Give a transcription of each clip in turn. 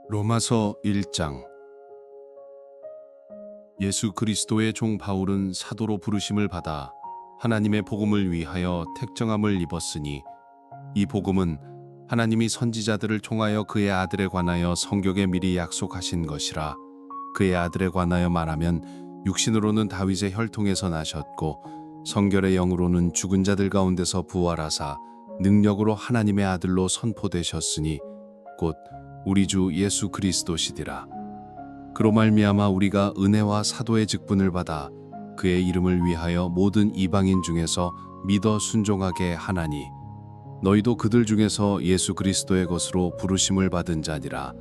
로마서 1장. 예수 그리스도의 종 바울은 사도로 부르심을 받아 하나님의 복음을 위하여 택정함을 입었으니 이 복음은 하나님이 선지자들을 통하여 그의 아들에 관하여 성경에 미리 약속하신 것이라. 그의 아들에 관하여 말하면 육신으로는 다윗의 혈통에서 나셨고 성결의 영으로는 죽은 자들 가운데서 부활하사 능력으로 하나님의 아들로 선포되셨으니 곧 우리 주 예수 그리스도시디라. 그로 말미암아 우리가 은혜와 사도의 직분을 받아 그의 이름을 위하여 모든 이방인 중에서 믿어 순종하게 하나니 너희도 그들 중에서 예수 그리스도의 것으로 부르심을 받은 자니라.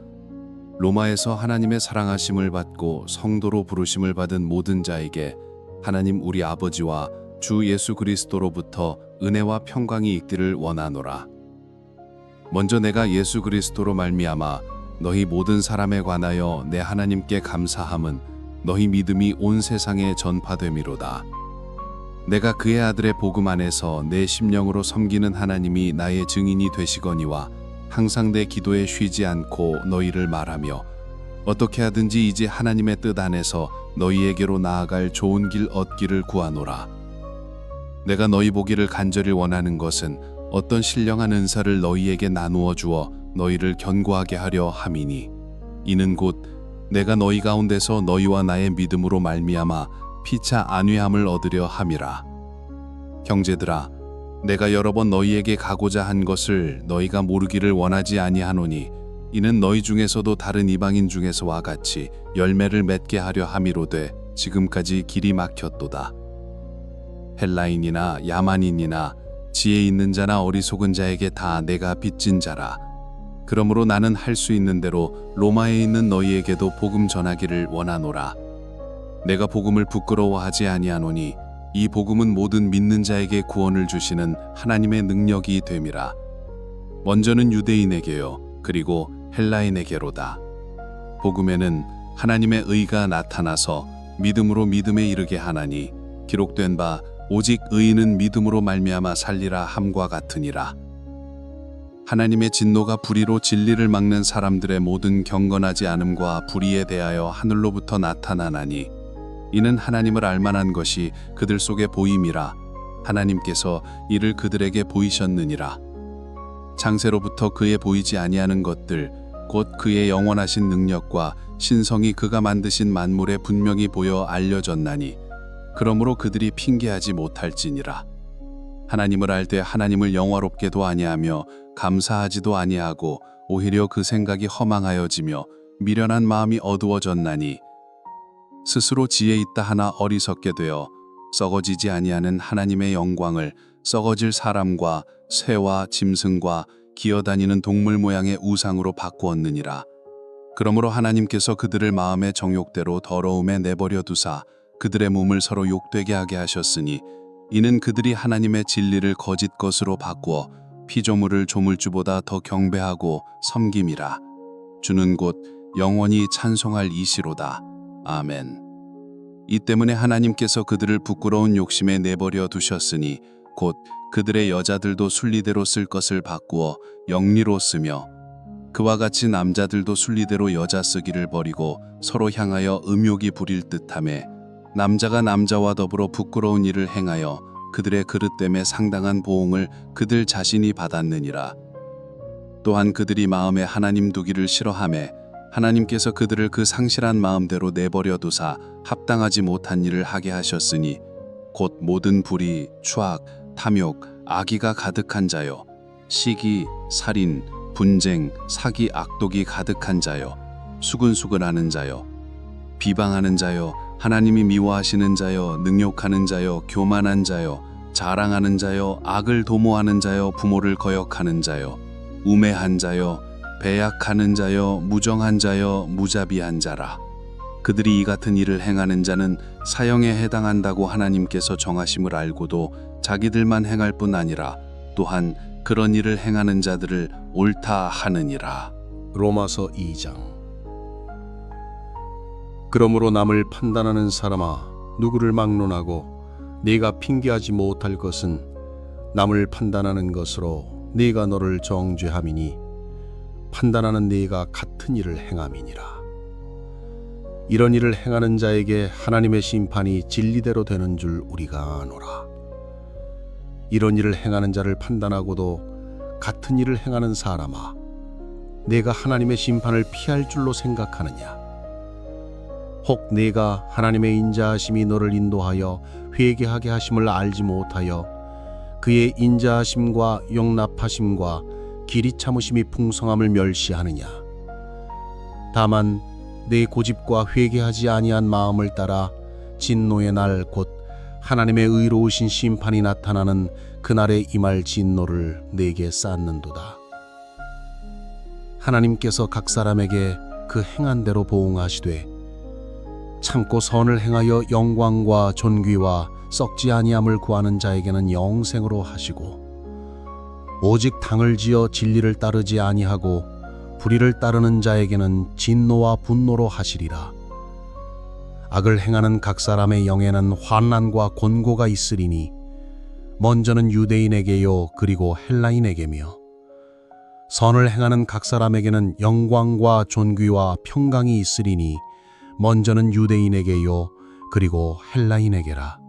로마에서 하나님의 사랑하심을 받고 성도로 부르심을 받은 모든 자에게 하나님 우리 아버지와 주 예수 그리스도로부터 은혜와 평강이 있기를 원하노라. 먼저 내가 예수 그리스도로 말미암아 너희 모든 사람에 관하여 내 하나님께 감사함은 너희 믿음이 온 세상에 전파됨이로다. 내가 그의 아들의 복음 안에서 내 심령으로 섬기는 하나님이 나의 증인이 되시거니와 항상 내 기도에 쉬지 않고 너희를 말하며 어떻게 하든지 이제 하나님의 뜻 안에서 너희에게로 나아갈 좋은 길 얻기를 구하노라. 내가 너희 보기를 간절히 원하는 것은 어떤 신령한 은사를 너희에게 나누어 주어 너희를 견고하게 하려 함이니 이는 곧 내가 너희 가운데서 너희와 나의 믿음으로 말미암아 피차 안위함을 얻으려 함이라. 형제들아, 내가 여러 번 너희에게 가고자 한 것을 너희가 모르기를 원하지 아니하노니 이는 너희 중에서도 다른 이방인 중에서와 같이 열매를 맺게 하려 함이로되 지금까지 길이 막혔도다. 헬라인이나 야만인이나 지혜 있는 자나 어리석은 자에게 다 내가 빚진 자라. 그러므로 나는 할 수 있는 대로 로마에 있는 너희에게도 복음 전하기를 원하노라. 내가 복음을 부끄러워하지 아니하노니 이 복음은 모든 믿는 자에게 구원을 주시는 하나님의 능력이 됨이라. 먼저는 유대인에게요 그리고 헬라인에게로다. 복음에는 하나님의 의가 나타나서 믿음으로 믿음에 이르게 하나니 기록된 바 오직 의인은 믿음으로 말미암아 살리라 함과 같으니라. 하나님의 진노가 불의로 진리를 막는 사람들의 모든 경건하지 않음과 불의에 대하여 하늘로부터 나타나나니 이는 하나님을 알만한 것이 그들 속에 보임이라. 하나님께서 이를 그들에게 보이셨느니라. 창세로부터 그의 보이지 아니하는 것들 곧 그의 영원하신 능력과 신성이 그가 만드신 만물에 분명히 보여 알려졌나니 그러므로 그들이 핑계하지 못할지니라. 하나님을 알 때 하나님을 영화롭게도 아니하며 감사하지도 아니하고 오히려 그 생각이 허망하여지며 미련한 마음이 어두워졌나니 스스로 지혜 있다 하나 어리석게 되어 썩어지지 아니하는 하나님의 영광을 썩어질 사람과 새와 짐승과 기어다니는 동물 모양의 우상으로 바꾸었느니라. 그러므로 하나님께서 그들을 마음의 정욕대로 더러움에 내버려 두사 그들의 몸을 서로 욕되게 하게 하셨으니 이는 그들이 하나님의 진리를 거짓 것으로 바꾸어 피조물을 조물주보다 더 경배하고 섬김이라. 주는 곧 영원히 찬송할 이시로다. 아멘. 이 때문에 하나님께서 그들을 부끄러운 욕심에 내버려 두셨으니 곧 그들의 여자들도 순리대로 쓸 것을 바꾸어 영리로 쓰며 그와 같이 남자들도 순리대로 여자 쓰기를 버리고 서로 향하여 음욕이 부릴 듯하며 남자가 남자와 더불어 부끄러운 일을 행하여 그들의 그릇됨에 상당한 보응을 그들 자신이 받았느니라. 또한 그들이 마음에 하나님 두기를 싫어하매 하나님께서 그들을 그 상실한 마음대로 내버려 두사 합당하지 못한 일을 하게 하셨으니 곧 모든 불의, 추악, 탐욕, 악의가 가득한 자요 시기, 살인, 분쟁, 사기, 악독이 가득한 자요 수근수근하는 자요 비방하는 자요 하나님이 미워하시는 자요 능욕하는 자요 교만한 자요 자랑하는 자요 악을 도모하는 자요 부모를 거역하는 자요 우매한 자요 배약하는 자요 무정한 자요 무자비한 자라. 그들이 이 같은 일을 행하는 자는 사형에 해당한다고 하나님께서 정하심을 알고도 자기들만 행할 뿐 아니라 또한 그런 일을 행하는 자들을 옳다 하느니라. 로마서 2장. 그러므로 남을 판단하는 사람아 누구를 막론하고 네가 핑계하지 못할 것은 남을 판단하는 것으로 네가 너를 정죄함이니 판단하는 네가 같은 일을 행함이니라. 이런 일을 행하는 자에게 하나님의 심판이 진리대로 되는 줄 우리가 아노라. 이런 일을 행하는 자를 판단하고도 같은 일을 행하는 사람아, 내가 하나님의 심판을 피할 줄로 생각하느냐? 혹 내가 하나님의 인자하심이 너를 인도하여 회개하게 하심을 알지 못하여 그의 인자하심과 용납하심과 길이 참으심이 풍성함을 멸시하느냐? 다만 내 고집과 회개하지 아니한 마음을 따라 진노의 날 곧 하나님의 의로우신 심판이 나타나는 그날에 임할 진노를 내게 쌓는도다. 하나님께서 각 사람에게 그 행한 대로 보응하시되 참고 선을 행하여 영광과 존귀와 썩지 아니함을 구하는 자에게는 영생으로 하시고, 오직 당을 지어 진리를 따르지 아니하고 불의를 따르는 자에게는 진노와 분노로 하시리라. 악을 행하는 각 사람의 영에는 환난과 곤고가 있으리니 먼저는 유대인에게요 그리고 헬라인에게며, 선을 행하는 각 사람에게는 영광과 존귀와 평강이 있으리니 먼저는 유대인에게요 그리고 헬라인에게라.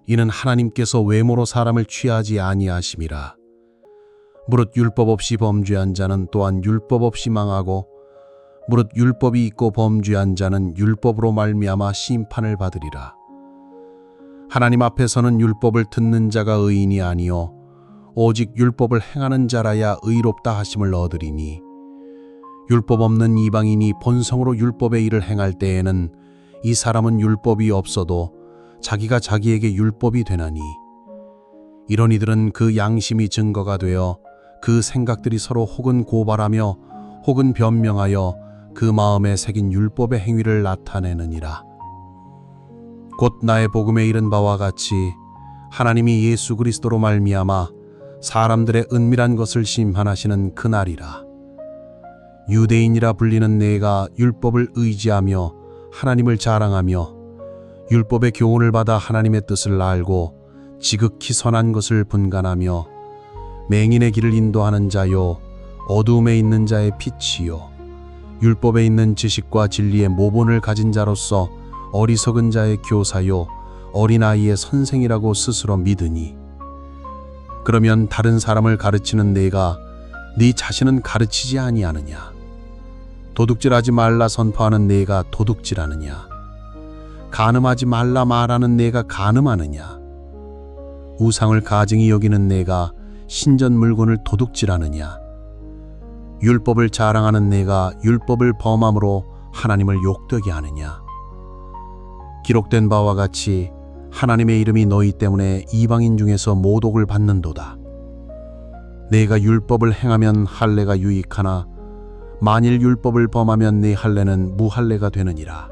이는 하나님께서 외모로 사람을 취하지 아니하심이라. 무릇 율법 없이 범죄한 자는 또한 율법 없이 망하고, 무릇 율법이 있고 범죄한 자는 율법으로 말미암아 심판을 받으리라. 하나님 앞에서는 율법을 듣는 자가 의인이 아니요 오직 율법을 행하는 자라야 의롭다 하심을 얻으리니, 율법 없는 이방인이 본성으로 율법의 일을 행할 때에는 이 사람은 율법이 없어도 자기가 자기에게 율법이 되나니, 이런 이들은 그 양심이 증거가 되어 그 생각들이 서로 혹은 고발하며 혹은 변명하여 그 마음에 새긴 율법의 행위를 나타내느니라. 곧 나의 복음에 이른 바와 같이 하나님이 예수 그리스도로 말미암아 사람들의 은밀한 것을 심판하시는 그날이라. 유대인이라 불리는 내가 율법을 의지하며 하나님을 자랑하며 율법의 교훈을 받아 하나님의 뜻을 알고 지극히 선한 것을 분간하며 맹인의 길을 인도하는 자요 어두움에 있는 자의 빛이요 율법에 있는 지식과 진리의 모본을 가진 자로서 어리석은 자의 교사요 어린아이의 선생이라고 스스로 믿으니, 그러면 다른 사람을 가르치는 내가 네 자신은 가르치지 아니하느냐? 도둑질하지 말라 선포하는 내가 도둑질하느냐? 간음하지 말라 말하는 내가 간음하느냐? 우상을 가증히 여기는 내가 신전 물건을 도둑질하느냐? 율법을 자랑하는 내가 율법을 범함으로 하나님을 욕되게 하느냐? 기록된 바와 같이 하나님의 이름이 너희 때문에 이방인 중에서 모독을 받는도다. 내가 율법을 행하면 할례가 유익하나 만일 율법을 범하면 네 할례는 무할례가 되느니라.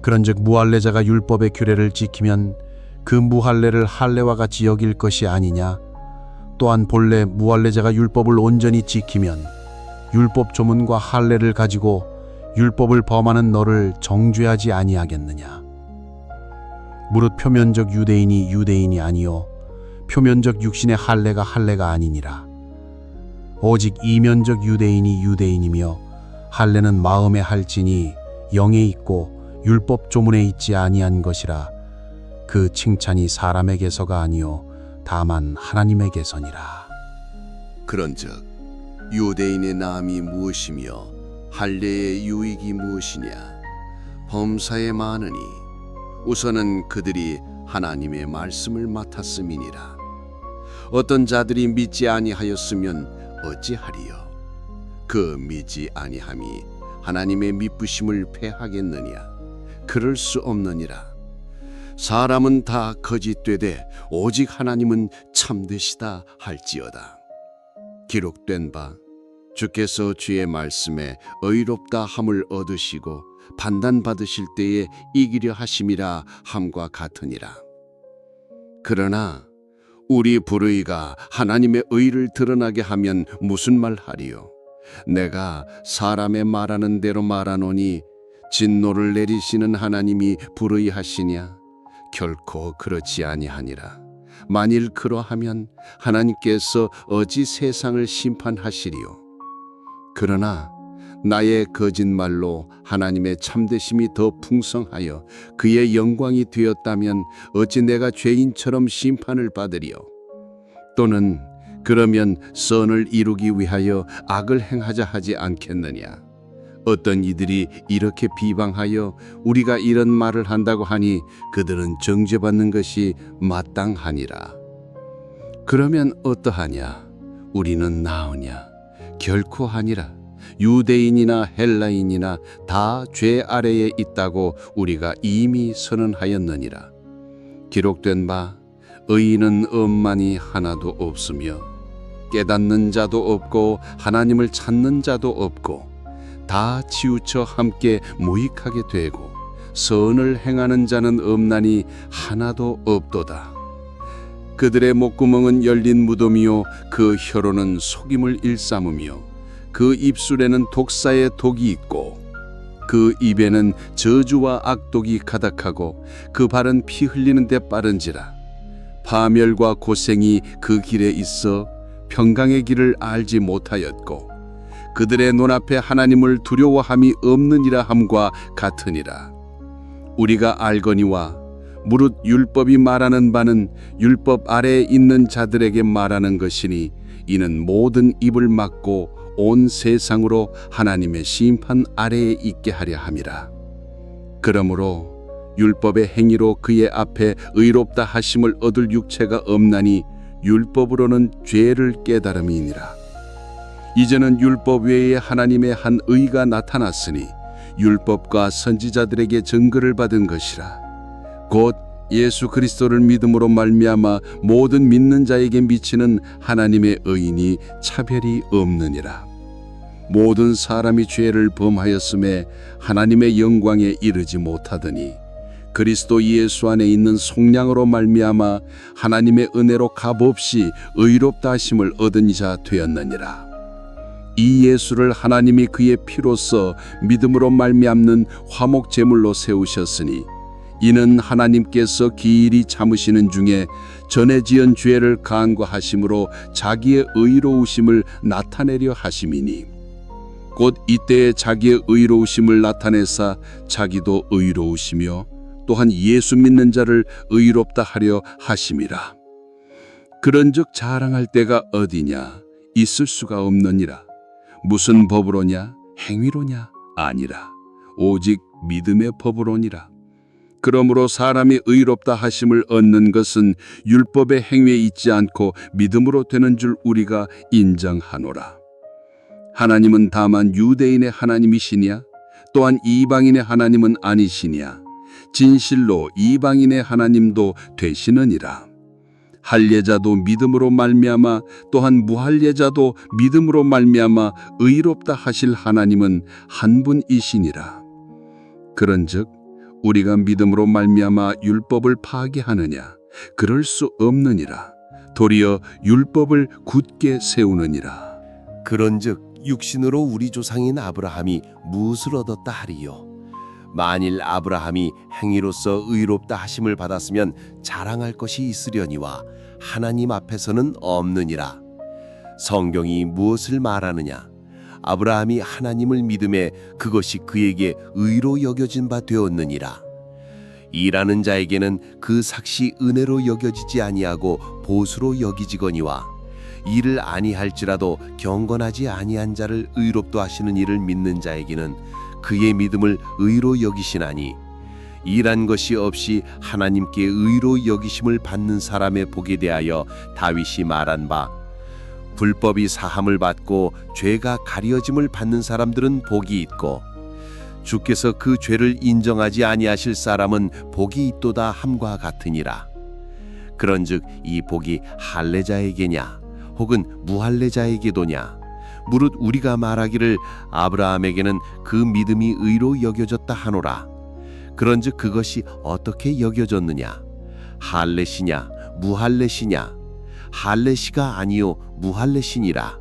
그런즉 무할례자가 율법의 규례를 지키면 그 무할례를 할례와 같이 여길 것이 아니냐? 또한 본래 무할례자가 율법을 온전히 지키면 율법 조문과 할례를 가지고 율법을 범하는 너를 정죄하지 아니하겠느냐? 무릇 표면적 유대인이 유대인이 아니요 표면적 육신의 할례가 할례가 아니니라. 오직 이면적 유대인이 유대인이며 할례는 마음에 할지니 영에 있고 율법 조문에 있지 아니한 것이라. 그 칭찬이 사람에게서가 아니요 다만 하나님에게서니라. 그런즉 유대인의 나음이 무엇이며 할례의 유익이 무엇이냐? 범사에 많으니 우선은 그들이 하나님의 말씀을 맡았음이니라. 어떤 자들이 믿지 아니하였으면 어찌하리요? 그 믿지 아니함이 하나님의 믿부심을 패하겠느냐? 그럴 수 없느니라. 사람은 다 거짓되되 오직 하나님은 참되시다 할지어다. 기록된 바 주께서 주의 말씀에 의롭다 함을 얻으시고 판단받으실 때에 이기려 하심이라 함과 같으니라. 그러나 우리 불의가 하나님의 의를 드러나게 하면 무슨 말하리요? 내가 사람의 말하는 대로 말하노니 진노를 내리시는 하나님이 불의하시냐? 결코 그렇지 아니하니라. 만일 그러하면 하나님께서 어찌 세상을 심판하시리요? 그러나 나의 거짓말로 하나님의 참되심이 더 풍성하여 그의 영광이 되었다면 어찌 내가 죄인처럼 심판을 받으리요? 또는 그러면 선을 이루기 위하여 악을 행하자 하지 않겠느냐? 어떤 이들이 이렇게 비방하여 우리가 이런 말을 한다고 하니 그들은 정죄받는 것이 마땅하니라. 그러면 어떠하냐? 우리는 나으냐? 결코 아니라. 유대인이나 헬라인이나 다 죄 아래에 있다고 우리가 이미 선언하였느니라. 기록된 바 의인은 엄만이 하나도 없으며 깨닫는 자도 없고 하나님을 찾는 자도 없고 다 치우쳐 함께 무익하게 되고 선을 행하는 자는 없나니 하나도 없도다. 그들의 목구멍은 열린 무덤이요 그 혀로는 속임을 일삼으며 그 입술에는 독사의 독이 있고 그 입에는 저주와 악독이 가득하고 그 발은 피 흘리는 데 빠른지라. 파멸과 고생이 그 길에 있어 평강의 길을 알지 못하였고 그들의 눈앞에 하나님을 두려워함이 없느니라 함과 같으니라. 우리가 알거니와 무릇 율법이 말하는 바는 율법 아래에 있는 자들에게 말하는 것이니 이는 모든 입을 막고 온 세상으로 하나님의 심판 아래에 있게 하려 함이라. 그러므로 율법의 행위로 그의 앞에 의롭다 하심을 얻을 육체가 없나니 율법으로는 죄를 깨달음이니라. 이제는 율법 외에 하나님의 한 의가 나타났으니 율법과 선지자들에게 증거를 받은 것이라. 곧 예수 그리스도를 믿음으로 말미암아 모든 믿는 자에게 미치는 하나님의 의인이 차별이 없느니라. 모든 사람이 죄를 범하였음에 하나님의 영광에 이르지 못하더니 그리스도 예수 안에 있는 속량으로 말미암아 하나님의 은혜로 값없이 의롭다 하심을 얻은 자 되었느니라. 이 예수를 하나님이 그의 피로써 믿음으로 말미암는 화목 제물로 세우셨으니 이는 하나님께서 기일이 참으시는 중에 전에 지은 죄를 간과하심으로 자기의 의로우심을 나타내려 하심이니 곧 이때에 자기의 의로우심을 나타내사 자기도 의로우시며 또한 예수 믿는 자를 의롭다 하려 하심이라. 그런즉 자랑할 때가 어디냐? 있을 수가 없느니라. 무슨 법으로냐? 행위로냐? 아니라 오직 믿음의 법으로니라. 그러므로 사람이 의롭다 하심을 얻는 것은 율법의 행위에 있지 않고 믿음으로 되는 줄 우리가 인정하노라. 하나님은 다만 유대인의 하나님이시냐? 또한 이방인의 하나님은 아니시냐? 진실로 이방인의 하나님도 되시느니라. 할례자도 믿음으로 말미암아 또한 무할례자도 믿음으로 말미암아 의롭다 하실 하나님은 한 분이시니라. 그런즉 우리가 믿음으로 말미암아 율법을 파괴하느냐? 그럴 수 없느니라. 도리어 율법을 굳게 세우느니라. 그런즉 육신으로 우리 조상인 아브라함이 무엇을 얻었다 하리요? 만일 아브라함이 행위로서 의롭다 하심을 받았으면 자랑할 것이 있으려니와 하나님 앞에서는 없느니라. 성경이 무엇을 말하느냐? 아브라함이 하나님을 믿음에 그것이 그에게 의로 여겨진 바 되었느니라. 일하는 자에게는 그 삭시 은혜로 여겨지지 아니하고 보수로 여기지거니와 일을 아니할지라도 경건하지 아니한 자를 의롭도 하시는 이를 믿는 자에게는 그의 믿음을 의로 여기시나니 일한 것이 없이 하나님께 의로 여기심을 받는 사람의 복에 대하여 다윗이 말한 바 불법이 사함을 받고 죄가 가려짐을 받는 사람들은 복이 있고 주께서 그 죄를 인정하지 아니하실 사람은 복이 있도다 함과 같으니라. 그런즉 이 복이 할례자에게냐 혹은 무할례자에게도냐? 무릇 우리가 말하기를 아브라함에게는 그 믿음이 의로 여겨졌다 하노라. 그런즉 그것이 어떻게 여겨졌느냐? 할례시냐 무할례시냐? 할례시가 아니요 무할례시니라.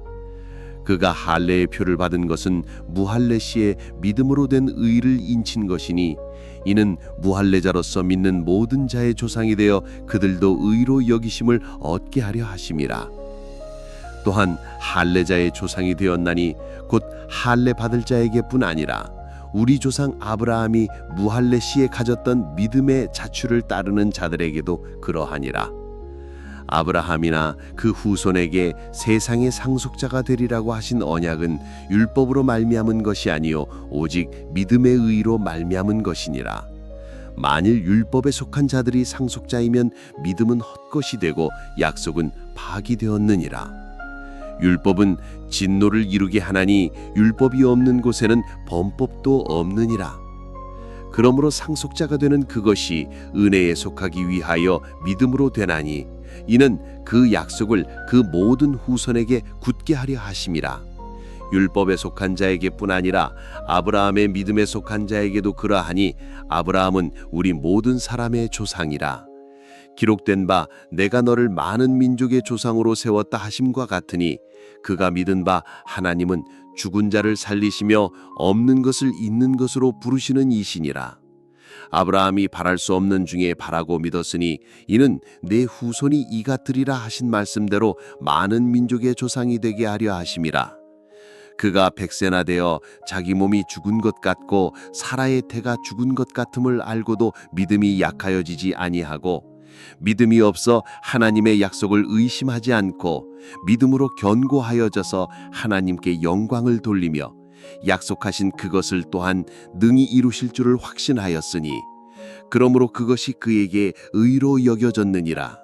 그가 할례의 표를 받은 것은 무할례시의 믿음으로 된 의를 인친 것이니 이는 무할례자로서 믿는 모든 자의 조상이 되어 그들도 의로 여기심을 얻게 하려 하심이라. 또한 할례자의 조상이 되었나니 곧 할례 받을 자에게뿐 아니라 우리 조상 아브라함이 무할례 시에 가졌던 믿음의 자취를 따르는 자들에게도 그러하니라. 아브라함이나 그 후손에게 세상의 상속자가 되리라고 하신 언약은 율법으로 말미암은 것이 아니요 오직 믿음의 의로 말미암은 것이니라. 만일 율법에 속한 자들이 상속자이면 믿음은 헛것이 되고 약속은 파기되었느니라. 율법은 진노를 이루게 하나니 율법이 없는 곳에는 범법도 없느니라. 그러므로 상속자가 되는 그것이 은혜에 속하기 위하여 믿음으로 되나니 이는 그 약속을 그 모든 후손에게 굳게 하려 하심이라. 율법에 속한 자에게뿐 아니라 아브라함의 믿음에 속한 자에게도 그러하니 아브라함은 우리 모든 사람의 조상이라. 기록된 바 내가 너를 많은 민족의 조상으로 세웠다 하심과 같으니 그가 믿은 바 하나님은 죽은 자를 살리시며 없는 것을 있는 것으로 부르시는 이시니라. 아브라함이 바랄 수 없는 중에 바라고 믿었으니 이는 내 후손이 이 같으리라 하신 말씀대로 많은 민족의 조상이 되게 하려 하심이라. 그가 백세나 되어 자기 몸이 죽은 것 같고 사라의 태가 죽은 것 같음을 알고도 믿음이 약하여지지 아니하고 믿음이 없어 하나님의 약속을 의심하지 않고 믿음으로 견고하여져서 하나님께 영광을 돌리며 약속하신 그것을 또한 능히 이루실 줄을 확신하였으니 그러므로 그것이 그에게 의로 여겨졌느니라.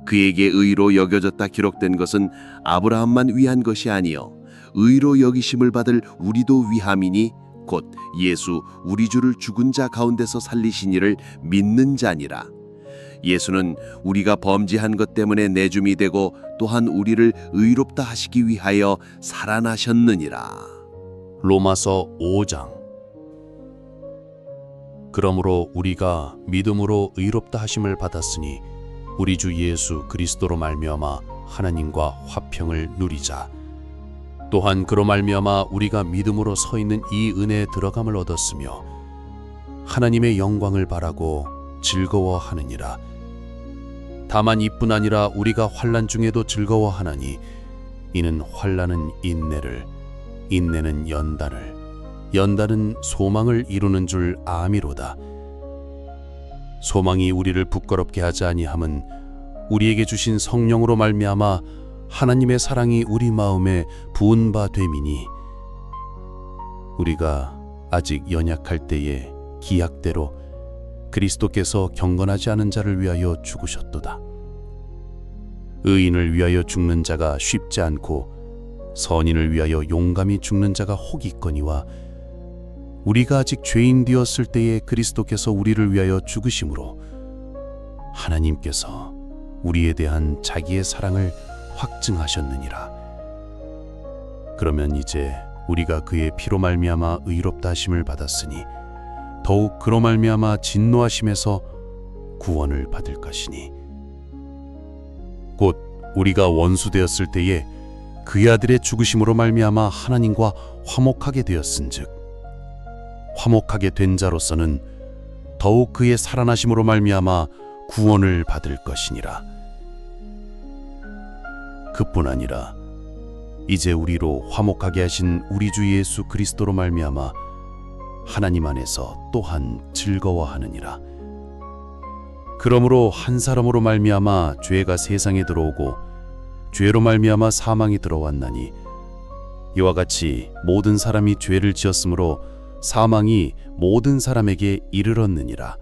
그에게 의로 여겨졌다 기록된 것은 아브라함만 위한 것이 아니요 의로 여기심을 받을 우리도 위함이니 곧 예수 우리 주를 죽은 자 가운데서 살리신 이를 믿는 자니라. 예수는 우리가 범죄한 것 때문에 내줌이 되고 또한 우리를 의롭다 하시기 위하여 살아나셨느니라. 로마서 5장. 그러므로 우리가 믿음으로 의롭다 하심을 받았으니 우리 주 예수 그리스도로 말미암아 하나님과 화평을 누리자. 또한 그로 말미암아 우리가 믿음으로 서 있는 이 은혜에 들어감을 얻었으며 하나님의 영광을 바라고 즐거워하느니라. 다만 이뿐 아니라 우리가 환난 중에도 즐거워하나니 이는 환난은 인내를, 인내는 연단을, 연단은 소망을 이루는 줄 아미로다. 소망이 우리를 부끄럽게 하지 아니함은 우리에게 주신 성령으로 말미암아 하나님의 사랑이 우리 마음에 부은 바 됨이니 우리가 아직 연약할 때에 기약대로 그리스도께서 경건하지 않은 자를 위하여 죽으셨도다. 의인을 위하여 죽는 자가 쉽지 않고 선인을 위하여 용감히 죽는 자가 혹 있거니와 우리가 아직 죄인 되었을 때에 그리스도께서 우리를 위하여 죽으심으로 하나님께서 우리에 대한 자기의 사랑을 확증하셨느니라. 그러면 이제 우리가 그의 피로 말미암아 의롭다 하심을 받았으니 더욱 그로 말미암아 진노하심에서 구원을 받을 것이니 곧 우리가 원수 되었을 때에 그의 아들의 죽으심으로 말미암아 하나님과 화목하게 되었은즉 화목하게 된 자로서는 더욱 그의 살아나심으로 말미암아 구원을 받을 것이니라. 그뿐 아니라 이제 우리로 화목하게 하신 우리 주 예수 그리스도로 말미암아 하나님 안에서 또한 즐거워하느니라. 그러므로 한 사람으로 말미암아 죄가 세상에 들어오고 죄로 말미암아 사망이 들어왔나니 이와 같이 모든 사람이 죄를 지었으므로 사망이 모든 사람에게 이르렀느니라.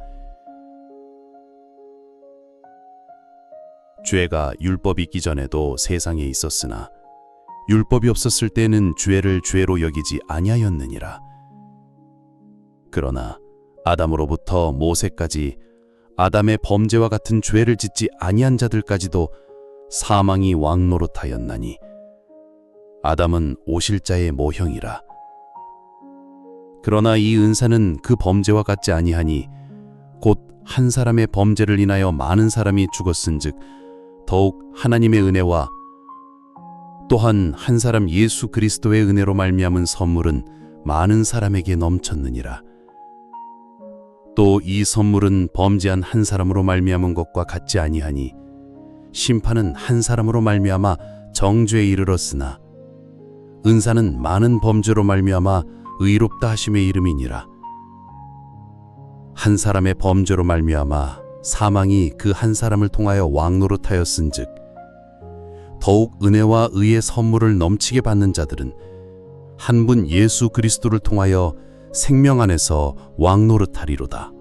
죄가 율법이 있기 전에도 세상에 있었으나 율법이 없었을 때는 죄를 죄로 여기지 아니하였느니라. 그러나 아담으로부터 모세까지 아담의 범죄와 같은 죄를 짓지 아니한 자들까지도 사망이 왕노릇하였나니 아담은 오실자의 모형이라. 그러나 이 은사는 그 범죄와 같지 아니하니 곧 한 사람의 범죄를 인하여 많은 사람이 죽었은즉 더욱 하나님의 은혜와 또한 한 사람 예수 그리스도의 은혜로 말미암은 선물은 많은 사람에게 넘쳤느니라. 또 이 선물은 범죄한 한 사람으로 말미암은 것과 같지 아니하니 심판은 한 사람으로 말미암아 정죄에 이르렀으나 은사는 많은 범죄로 말미암아 의롭다 하심의 이름이니라. 한 사람의 범죄로 말미암아 사망이 그 한 사람을 통하여 왕노릇하였은즉 더욱 은혜와 의의 선물을 넘치게 받는 자들은 한 분 예수 그리스도를 통하여 생명 안에서 왕노릇하리로다.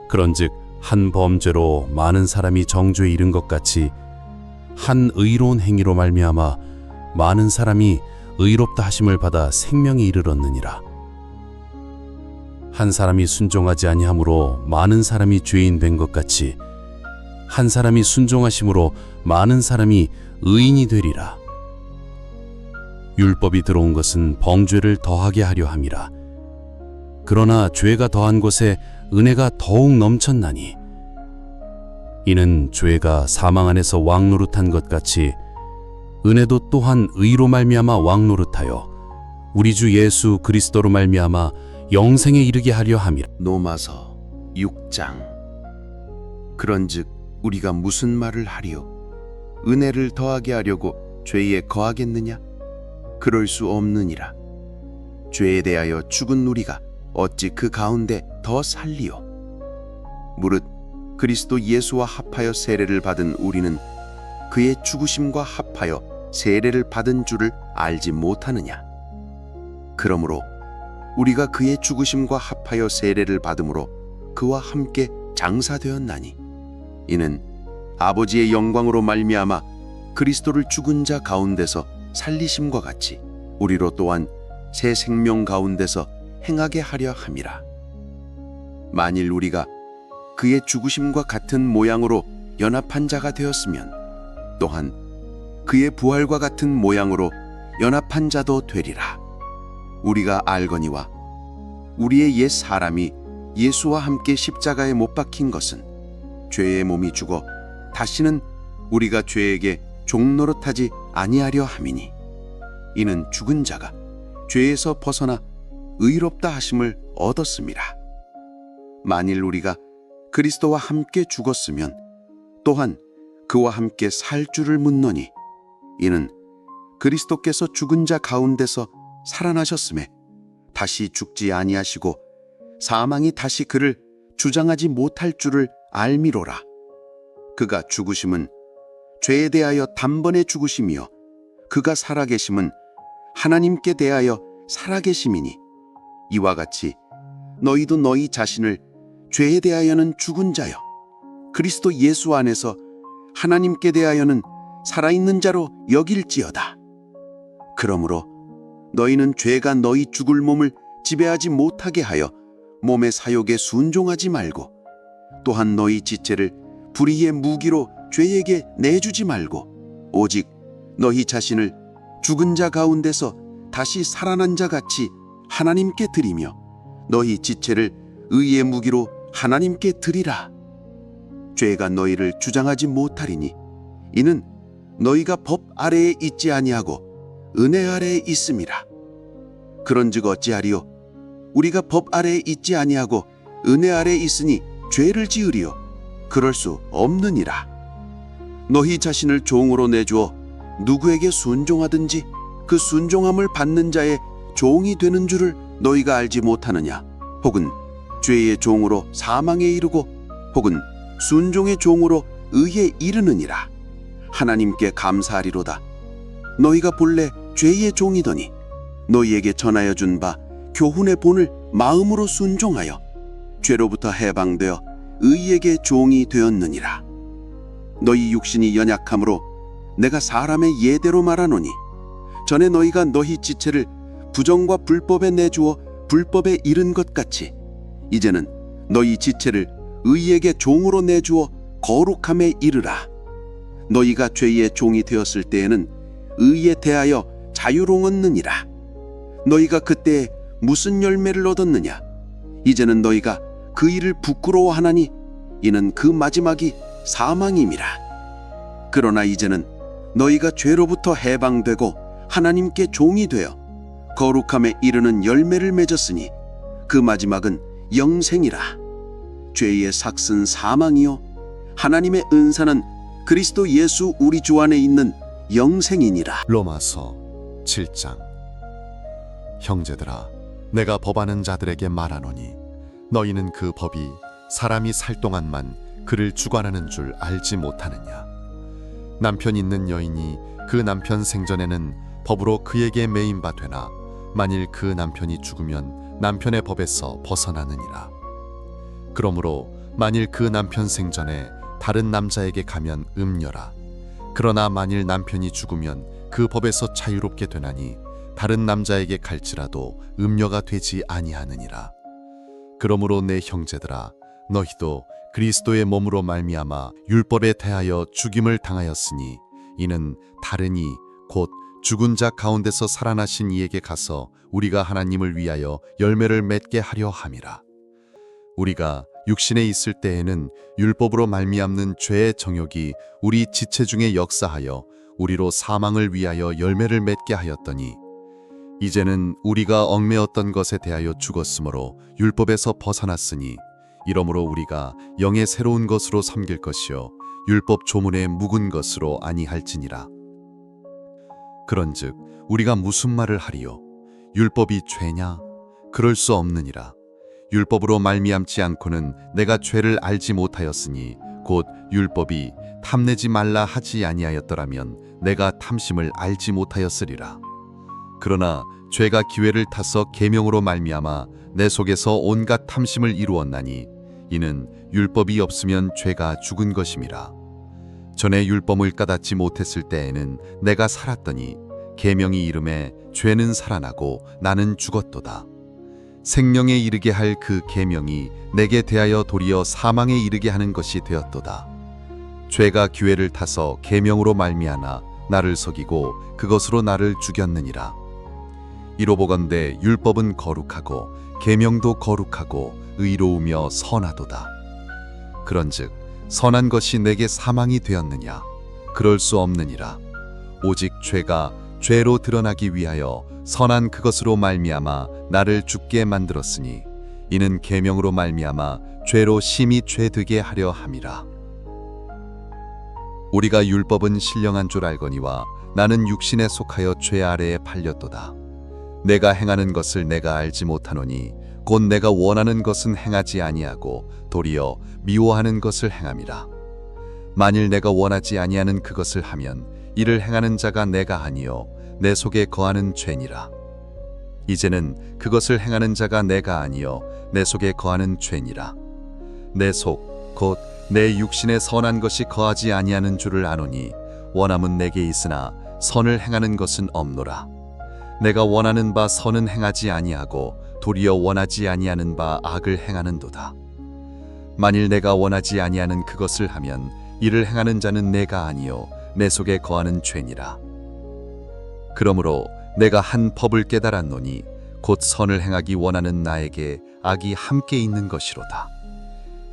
그런즉 한 범죄로 많은 사람이 정죄에 이른 것 같이 한 의로운 행위로 말미암아 많은 사람이 의롭다 하심을 받아 생명에 이르렀느니라. 한 사람이 순종하지 아니함으로 많은 사람이 죄인 된 것 같이 한 사람이 순종하심으로 많은 사람이 의인이 되리라. 율법이 들어온 것은 범죄를 더하게 하려 함이라. 그러나 죄가 더한 곳에 은혜가 더욱 넘쳤나니 이는 죄가 사망 안에서 왕노릇한 것 같이 은혜도 또한 의로 말미암아 왕노릇하여 우리 주 예수 그리스도로 말미암아 영생에 이르게 하려 함이라. 로마서 6장. 그런즉 우리가 무슨 말을 하리요? 은혜를 더하게 하려고 죄에 거하겠느냐? 그럴 수 없느니라. 죄에 대하여 죽은 우리가 어찌 그 가운데 더 살리요? 무릇 그리스도 예수와 합하여 세례를 받은 우리는 그의 죽으심과 합하여 세례를 받은 줄을 알지 못하느냐? 그러므로 우리가 그의 죽으심과 합하여 세례를 받음으로 그와 함께 장사되었나니 이는 아버지의 영광으로 말미암아 그리스도를 죽은 자 가운데서 살리심과 같이 우리로 또한 새 생명 가운데서 행하게 하려 함이라. 만일 우리가 그의 죽으심과 같은 모양으로 연합한 자가 되었으면 또한 그의 부활과 같은 모양으로 연합한 자도 되리라. 우리가 알거니와 우리의 옛 사람이 예수와 함께 십자가에 못 박힌 것은 죄의 몸이 죽어 다시는 우리가 죄에게 종노릇하지 아니하려 함이니 이는 죽은 자가 죄에서 벗어나 의롭다 하심을 얻었음이라. 만일 우리가 그리스도와 함께 죽었으면 또한 그와 함께 살 줄을 묻노니 이는 그리스도께서 죽은 자 가운데서 살아나셨음에 다시 죽지 아니하시고 사망이 다시 그를 주장하지 못할 줄을 알미로라. 그가 죽으심은 죄에 대하여 단번에 죽으심이요 그가 살아계심은 하나님께 대하여 살아계심이니 이와 같이 너희도 너희 자신을 죄에 대하여는 죽은 자요 그리스도 예수 안에서 하나님께 대하여는 살아있는 자로 여길지어다. 그러므로 너희는 죄가 너희 죽을 몸을 지배하지 못하게 하여 몸의 사욕에 순종하지 말고 또한 너희 지체를 불의의 무기로 죄에게 내주지 말고 오직 너희 자신을 죽은 자 가운데서 다시 살아난 자 같이 하나님께 드리며 너희 지체를 의의 무기로 하나님께 드리라. 죄가 너희를 주장하지 못하리니 이는 너희가 법 아래에 있지 아니하고 은혜 아래에 있음이라. 그런즉 어찌하리요? 우리가 법 아래에 있지 아니하고 은혜 아래에 있으니 죄를 지으리요? 그럴 수 없느니라. 너희 자신을 종으로 내주어 누구에게 순종하든지 그 순종함을 받는 자의 종이 되는 줄을 너희가 알지 못하느냐? 혹은 죄의 종으로 사망에 이르고 혹은 순종의 종으로 의에 이르느니라. 하나님께 감사하리로다. 너희가 본래 죄의 종이더니 너희에게 전하여 준 바 교훈의 본을 마음으로 순종하여 죄로부터 해방되어 의에게 종이 되었느니라. 너희 육신이 연약함으로 내가 사람의 예대로 말하노니 전에 너희가 너희 지체를 부정과 불법에 내주어 불법에 이른 것 같이 이제는 너희 지체를 의에게 종으로 내주어 거룩함에 이르라. 너희가 죄의 종이 되었을 때에는 의에 대하여 자유로웠느니라. 너희가 그때 무슨 열매를 얻었느냐? 이제는 너희가 그 일을 부끄러워하나니 이는 그 마지막이 사망임이라. 그러나 이제는 너희가 죄로부터 해방되고 하나님께 종이 되어 거룩함에 이르는 열매를 맺었으니 그 마지막은 영생이라. 죄의 삭은 사망이요 하나님의 은사는 그리스도 예수 우리 주 안에 있는 영생이니라. 로마서 7장. 형제들아, 내가 법하는 자들에게 말하노니 너희는 그 법이 사람이 살 동안만 그를 주관하는 줄 알지 못하느냐. 남편 있는 여인이 그 남편 생전에는 법으로 그에게 매인 바 되나 만일 그 남편이 죽으면 남편의 법에서 벗어나느니라. 그러므로 만일 그 남편 생전에 다른 남자에게 가면 음녀라. 그러나 만일 남편이 죽으면 그 법에서 자유롭게 되나니 다른 남자에게 갈지라도 음녀가 되지 아니하느니라. 그러므로 내 형제들아, 너희도 그리스도의 몸으로 말미암아 율법에 대하여 죽임을 당하였으니 이는 다른 이 곧 죽은 자 가운데서 살아나신 이에게 가서 우리가 하나님을 위하여 열매를 맺게 하려 함이라. 우리가 육신에 있을 때에는 율법으로 말미암는 죄의 정욕이 우리 지체 중에 역사하여 우리로 사망을 위하여 열매를 맺게 하였더니 이제는 우리가 얽매었던 것에 대하여 죽었으므로 율법에서 벗어났으니 이러므로 우리가 영의 새로운 것으로 섬길 것이요 율법 조문의 묵은 것으로 아니할지니라. 그런즉 우리가 무슨 말을 하리요? 율법이 죄냐? 그럴 수 없느니라. 율법으로 말미암지 않고는 내가 죄를 알지 못하였으니 곧 율법이 탐내지 말라 하지 아니하였더라면 내가 탐심을 알지 못하였으리라. 그러나 죄가 기회를 타서 계명으로 말미암아 내 속에서 온갖 탐심을 이루었나니 이는 율법이 없으면 죄가 죽은 것임이라. 전에 율법을 까닫지 못했을 때에는 내가 살았더니 계명이 이름에 죄는 살아나고 나는 죽었도다. 생명에 이르게 할 그 계명이 내게 대하여 도리어 사망에 이르게 하는 것이 되었도다. 죄가 기회를 타서 계명으로 말미암아 나를 속이고 그것으로 나를 죽였느니라. 이로 보건대 율법은 거룩하고 계명도 거룩하고 의로우며 선하도다. 그런즉 선한 것이 내게 사망이 되었느냐? 그럴 수 없느니라. 오직 죄가 죄로 드러나기 위하여 선한 그것으로 말미암아 나를 죽게 만들었으니 이는 계명으로 말미암아 죄로 심히 죄되게 하려 함이라. 우리가 율법은 신령한 줄 알거니와 나는 육신에 속하여 죄 아래에 팔렸도다. 내가 행하는 것을 내가 알지 못하노니 곧 내가 원하는 것은 행하지 아니하고 도리어 미워하는 것을 행함이라. 만일 내가 원하지 아니하는 그것을 하면 이를 행하는 자가 내가 아니요 내 속에 거하는 죄니라. 이제는 그것을 행하는 자가 내가 아니요 내 속에 거하는 죄니라. 내 속 곧 내 육신에 선한 것이 거하지 아니하는 줄을 아노니 원함은 내게 있으나 선을 행하는 것은 없노라. 내가 원하는 바 선은 행하지 아니하고 도리어 원하지 아니하는 바 악을 행하는도다. 만일 내가 원하지 아니하는 그것을 하면 이를 행하는 자는 내가 아니요 내 속에 거하는 죄니라. 그러므로 내가 한 법을 깨달았노니 곧 선을 행하기 원하는 나에게 악이 함께 있는 것이로다.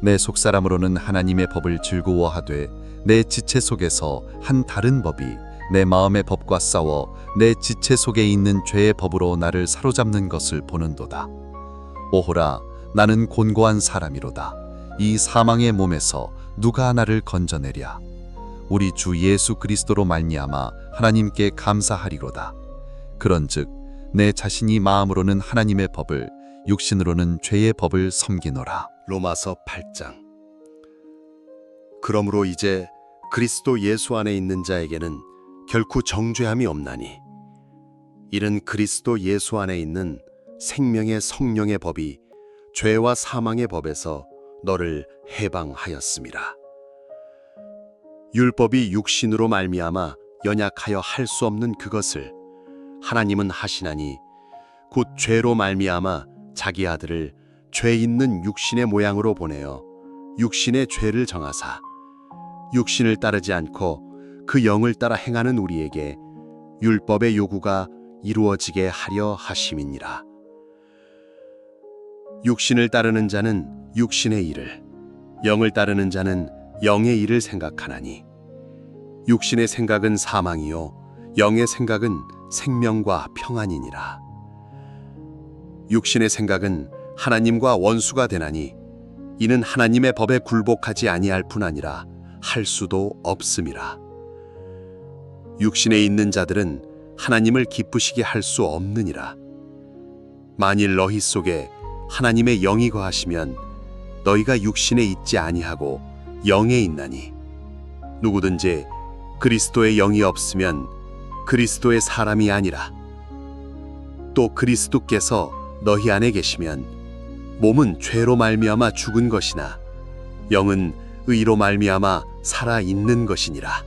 내 속사람으로는 하나님의 법을 즐거워하되 내 지체 속에서 한 다른 법이 내 마음의 법과 싸워 내 지체 속에 있는 죄의 법으로 나를 사로잡는 것을 보는도다. 오호라, 나는 곤고한 사람이로다. 이 사망의 몸에서 누가 나를 건져내랴? 우리 주 예수 그리스도로 말미암아 하나님께 감사하리로다. 그런즉 내 자신이 마음으로는 하나님의 법을 육신으로는 죄의 법을 섬기노라. 로마서 8장. 그러므로 이제 그리스도 예수 안에 있는 자에게는 결코 정죄함이 없나니 이는 그리스도 예수 안에 있는 생명의 성령의 법이 죄와 사망의 법에서 너를 해방하였음이라. 율법이 육신으로 말미암아 연약하여 할 수 없는 그것을 하나님은 하시나니 곧 죄로 말미암아 자기 아들을 죄 있는 육신의 모양으로 보내어 육신의 죄를 정하사 육신을 따르지 않고 그 영을 따라 행하는 우리에게 율법의 요구가 이루어지게 하려 하심이니라. 육신을 따르는 자는 육신의 일을, 영을 따르는 자는 영의 일을 생각하나니 육신의 생각은 사망이요 영의 생각은 생명과 평안이니라. 육신의 생각은 하나님과 원수가 되나니 이는 하나님의 법에 굴복하지 아니할 뿐 아니라 할 수도 없음이라. 육신에 있는 자들은 하나님을 기쁘시게 할 수 없느니라. 만일 너희 속에 하나님의 영이 거하시면 너희가 육신에 있지 아니하고 영에 있나니 누구든지 그리스도의 영이 없으면 그리스도의 사람이 아니라. 또 그리스도께서 너희 안에 계시면 몸은 죄로 말미암아 죽은 것이나 영은 의로 말미암아 살아 있는 것이니라.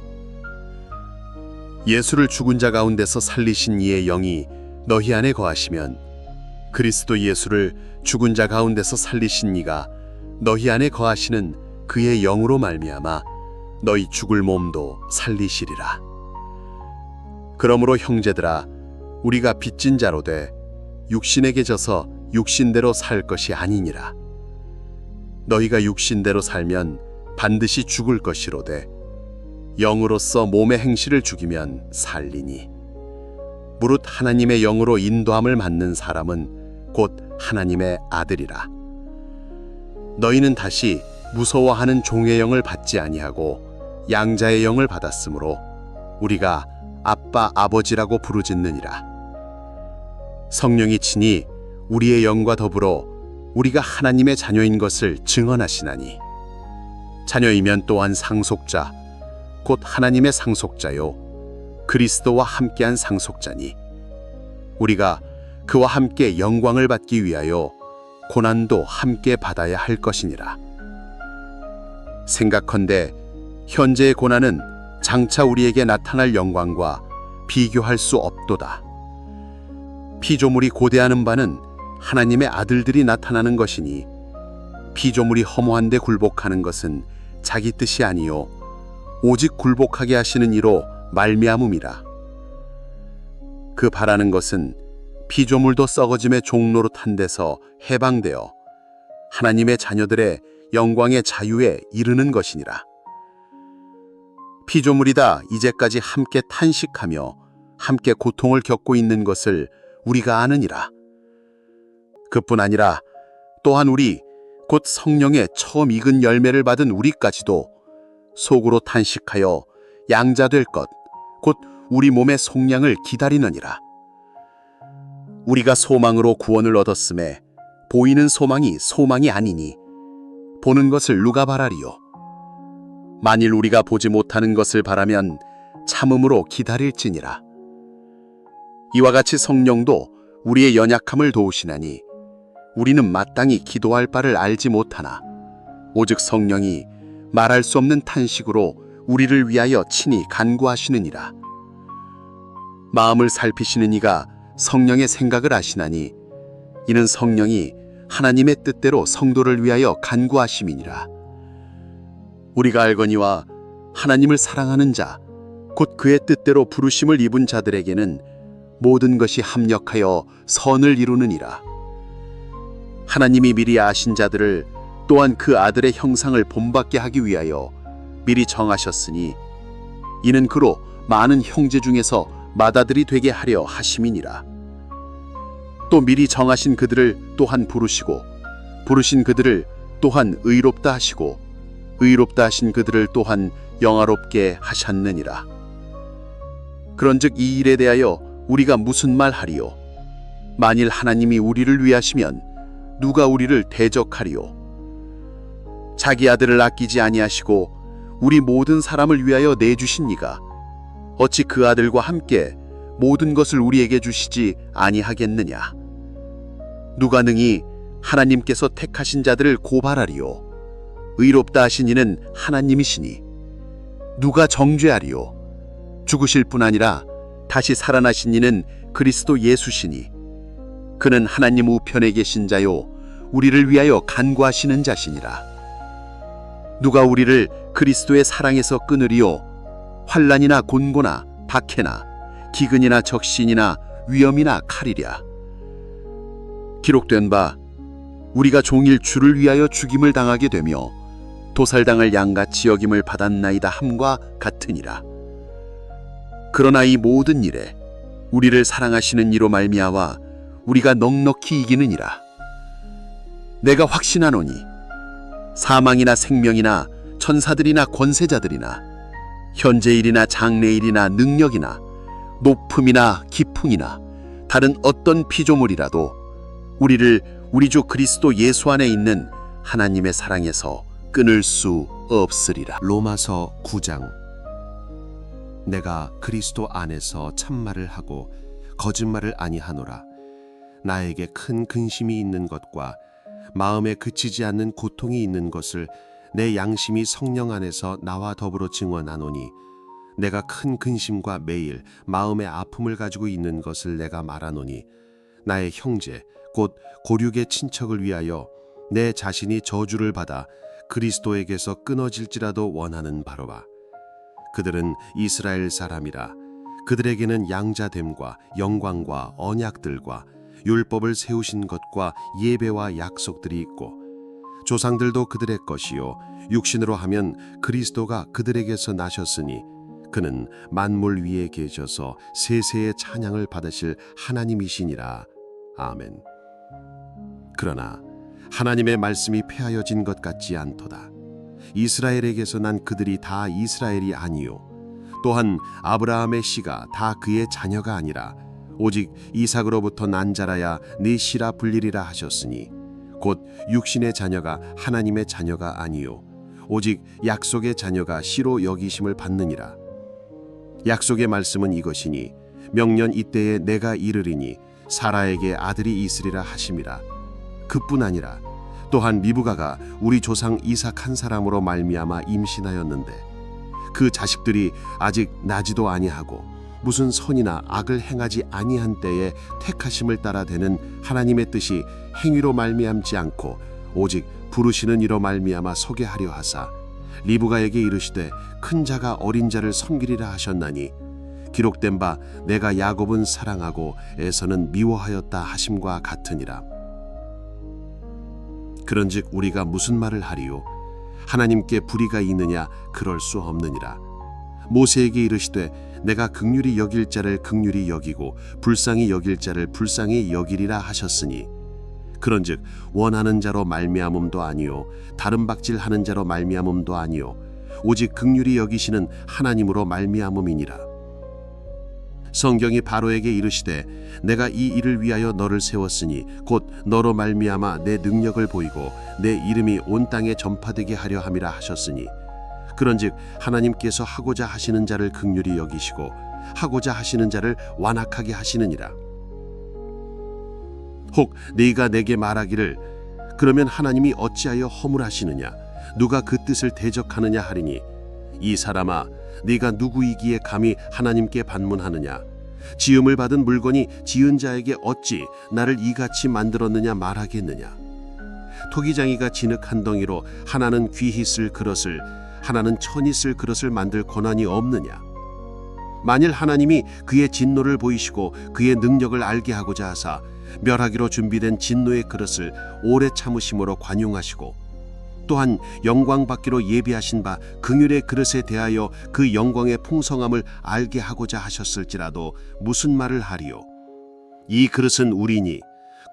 예수를 죽은 자 가운데서 살리신 이의 영이 너희 안에 거하시면 그리스도 예수를 죽은 자 가운데서 살리신 이가 너희 안에 거하시는 그의 영으로 말미암아 너희 죽을 몸도 살리시리라. 그러므로 형제들아, 우리가 빚진 자로 돼 육신에게 져서 육신대로 살 것이 아니니라. 너희가 육신대로 살면 반드시 죽을 것이로되 영으로서 몸의 행실을 죽이면 살리니 무릇 하나님의 영으로 인도함을 받는 사람은 곧 하나님의 아들이라. 너희는 다시 무서워하는 종의 영을 받지 아니하고 양자의 영을 받았으므로 우리가 아빠 아버지라고 부르짖느니라. 성령이 친히 우리의 영과 더불어 우리가 하나님의 자녀인 것을 증언하시나니 자녀이면 또한 상속자 곧 하나님의 상속자요 그리스도와 함께한 상속자니 우리가 그와 함께 영광을 받기 위하여 고난도 함께 받아야 할 것이니라. 생각컨대 현재의 고난은 장차 우리에게 나타날 영광과 비교할 수 없도다. 피조물이 고대하는 바는 하나님의 아들들이 나타나는 것이니 피조물이 허무한데 굴복하는 것은 자기 뜻이 아니요 오직 굴복하게 하시는 이로 말미암음이라. 그 바라는 것은 피조물도 썩어짐의 종로로 탄 데서 해방되어 하나님의 자녀들의 영광의 자유에 이르는 것이니라. 피조물이다 이제까지 함께 탄식하며 함께 고통을 겪고 있는 것을 우리가 아느니라. 그뿐 아니라 또한 우리 곧 성령의 처음 익은 열매를 받은 우리까지도 속으로 탄식하여 양자될 것 곧 우리 몸의 속량을 기다리느니라. 우리가 소망으로 구원을 얻었음에 보이는 소망이 소망이 아니니 보는 것을 누가 바라리요. 만일 우리가 보지 못하는 것을 바라면 참음으로 기다릴지니라. 이와 같이 성령도 우리의 연약함을 도우시나니 우리는 마땅히 기도할 바를 알지 못하나 오직 성령이 말할 수 없는 탄식으로 우리를 위하여 친히 간구하시느니라. 마음을 살피시는 이가 성령의 생각을 아시나니 이는 성령이 하나님의 뜻대로 성도를 위하여 간구하심이니라. 우리가 알거니와 하나님을 사랑하는 자 곧 그의 뜻대로 부르심을 입은 자들에게는 모든 것이 합력하여 선을 이루느니라. 하나님이 미리 아신 자들을 또한 그 아들의 형상을 본받게 하기 위하여 미리 정하셨으니 이는 그로 많은 형제 중에서 맏아들이 되게 하려 하심이니라. 또 미리 정하신 그들을 또한 부르시고 부르신 그들을 또한 의롭다 하시고 의롭다 하신 그들을 또한 영화롭게 하셨느니라. 그런즉 이 일에 대하여 우리가 무슨 말 하리요? 만일 하나님이 우리를 위하시면 누가 우리를 대적하리요? 자기 아들을 아끼지 아니하시고 우리 모든 사람을 위하여 내주신 이가 어찌 그 아들과 함께 모든 것을 우리에게 주시지 아니하겠느냐? 누가 능히 하나님께서 택하신 자들을 고발하리요? 의롭다 하신 이는 하나님이시니 누가 정죄하리요? 죽으실 뿐 아니라 다시 살아나신 이는 그리스도 예수시니 그는 하나님 우편에 계신 자요 우리를 위하여 간구하시는 자시니라. 누가 우리를 그리스도의 사랑에서 끊으리요? 환난이나 곤고나 박해나 기근이나 적신이나 위험이나 칼이랴. 기록된 바 우리가 종일 주를 위하여 죽임을 당하게 되며 도살당할 양같이 여김을 받았나이다 함과 같으니라. 그러나 이 모든 일에 우리를 사랑하시는 이로 말미암아 우리가 넉넉히 이기느니라. 내가 확신하노니 사망이나 생명이나 천사들이나 권세자들이나 현재일이나 장래일이나 능력이나 높음이나 기풍이나 다른 어떤 피조물이라도 우리를 우리 주 그리스도 예수 안에 있는 하나님의 사랑에서 끊을 수 없으리라. 로마서 9장. 내가 그리스도 안에서 참말을 하고 거짓말을 아니하노라. 나에게 큰 근심이 있는 것과 마음에 그치지 않는 고통이 있는 것을 내 양심이 성령 안에서 나와 더불어 증언하노니, 내가 큰 근심과 매일 마음의 아픔을 가지고 있는 것을 내가 말하노니, 나의 형제 곧 고륙의 친척을 위하여 내 자신이 저주를 받아 그리스도에게서 끊어질지라도 원하는 바로라. 그들은 이스라엘 사람이라. 그들에게는 양자됨과 영광과 언약들과 율법을 세우신 것과 예배와 약속들이 있고, 조상들도 그들의 것이요 육신으로 하면 그리스도가 그들에게서 나셨으니 그는 만물 위에 계셔서 세세의 찬양을 받으실 하나님이시니라. 아멘. 그러나 하나님의 말씀이 폐하여진 것 같지 않도다. 이스라엘에게서 난 그들이 다 이스라엘이 아니요 또한 아브라함의 씨가 다 그의 자녀가 아니라 오직 이삭으로부터 난 자라야 네 씨라 불리리라 하셨으니, 곧 육신의 자녀가 하나님의 자녀가 아니요 오직 약속의 자녀가 씨로 여기심을 받느니라. 약속의 말씀은 이것이니, 명년 이때에 내가 이르리니 사라에게 아들이 있으리라 하심이라. 그뿐 아니라 또한 리브가가 우리 조상 이삭 한 사람으로 말미암아 임신하였는데, 그 자식들이 아직 나지도 아니하고 무슨 선이나 악을 행하지 아니한 때에 택하심을 따라 되는 하나님의 뜻이 행위로 말미암지 않고 오직 부르시는 이로 말미암아 서게 하려 하사, 리브가에게 이르시되 큰 자가 어린 자를 섬기리라 하셨나니, 기록된 바 내가 야곱은 사랑하고 에서는 미워하였다 하심과 같으니라. 그런즉 우리가 무슨 말을 하리요? 하나님께 불의가 있느냐? 그럴 수 없느니라. 모세에게 이르시되 내가 긍휼히 여길 자를 긍휼히 여기고 불쌍히 여길 자를 불쌍히 여기리라 하셨으니, 그런즉 원하는 자로 말미암음도 아니요 다른 박질하는 자로 말미암음도 아니요 오직 긍휼히 여기시는 하나님으로 말미암음이니라. 성경이 바로에게 이르시되 내가 이 일을 위하여 너를 세웠으니 곧 너로 말미암아 내 능력을 보이고 내 이름이 온 땅에 전파되게 하려 함이라 하셨으니, 그런즉 하나님께서 하고자 하시는 자를 긍휼히 여기시고 하고자 하시는 자를 완악하게 하시느니라. 혹 네가 내게 말하기를 그러면 하나님이 어찌하여 허물하시느냐? 누가 그 뜻을 대적하느냐 하리니, 이 사람아 네가 누구이기에 감히 하나님께 반문하느냐? 지음을 받은 물건이 지은 자에게 어찌 나를 이같이 만들었느냐 말하겠느냐? 토기장이가 진흙 한 덩이로 하나는 귀히 쓸 그릇을 하나는 천히 쓸 그릇을 만들 권한이 없느냐? 만일 하나님이 그의 진노를 보이시고 그의 능력을 알게 하고자 하사 멸하기로 준비된 진노의 그릇을 오래 참으심으로 관용하시고, 또한 영광 받기로 예비하신 바 긍휼의 그릇에 대하여 그 영광의 풍성함을 알게 하고자 하셨을지라도 무슨 말을 하리요? 이 그릇은 우리니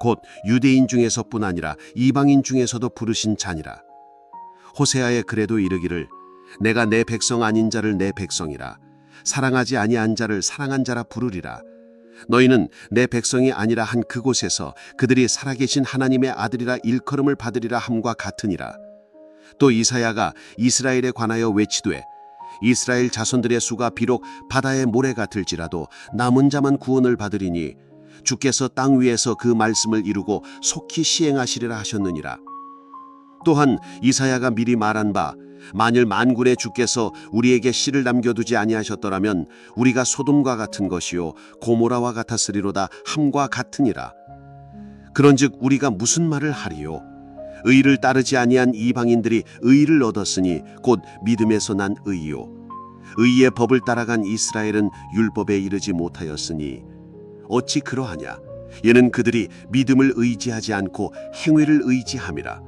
곧 유대인 중에서뿐 아니라 이방인 중에서도 부르신 자니라. 호세아의 글에도 이르기를 내가 내 백성 아닌 자를 내 백성이라, 사랑하지 아니한 자를 사랑한 자라 부르리라. 너희는 내 백성이 아니라 한 그곳에서 그들이 살아계신 하나님의 아들이라 일컬음을 받으리라 함과 같으니라. 또 이사야가 이스라엘에 관하여 외치되 이스라엘 자손들의 수가 비록 바다의 모래 같을지라도 남은 자만 구원을 받으리니 주께서 땅 위에서 그 말씀을 이루고 속히 시행하시리라 하셨느니라. 또한 이사야가 미리 말한 바 만일 만군의 주께서 우리에게 씨를 남겨두지 아니하셨더라면 우리가 소돔과 같은 것이요 고모라와 같았으리로다 함과 같으니라. 그런즉 우리가 무슨 말을 하리요? 의를 따르지 아니한 이방인들이 의를 얻었으니 곧 믿음에서 난 의요 의의 법을 따라간 이스라엘은 율법에 이르지 못하였으니 어찌 그러하냐? 이는 그들이 믿음을 의지하지 않고 행위를 의지함이라.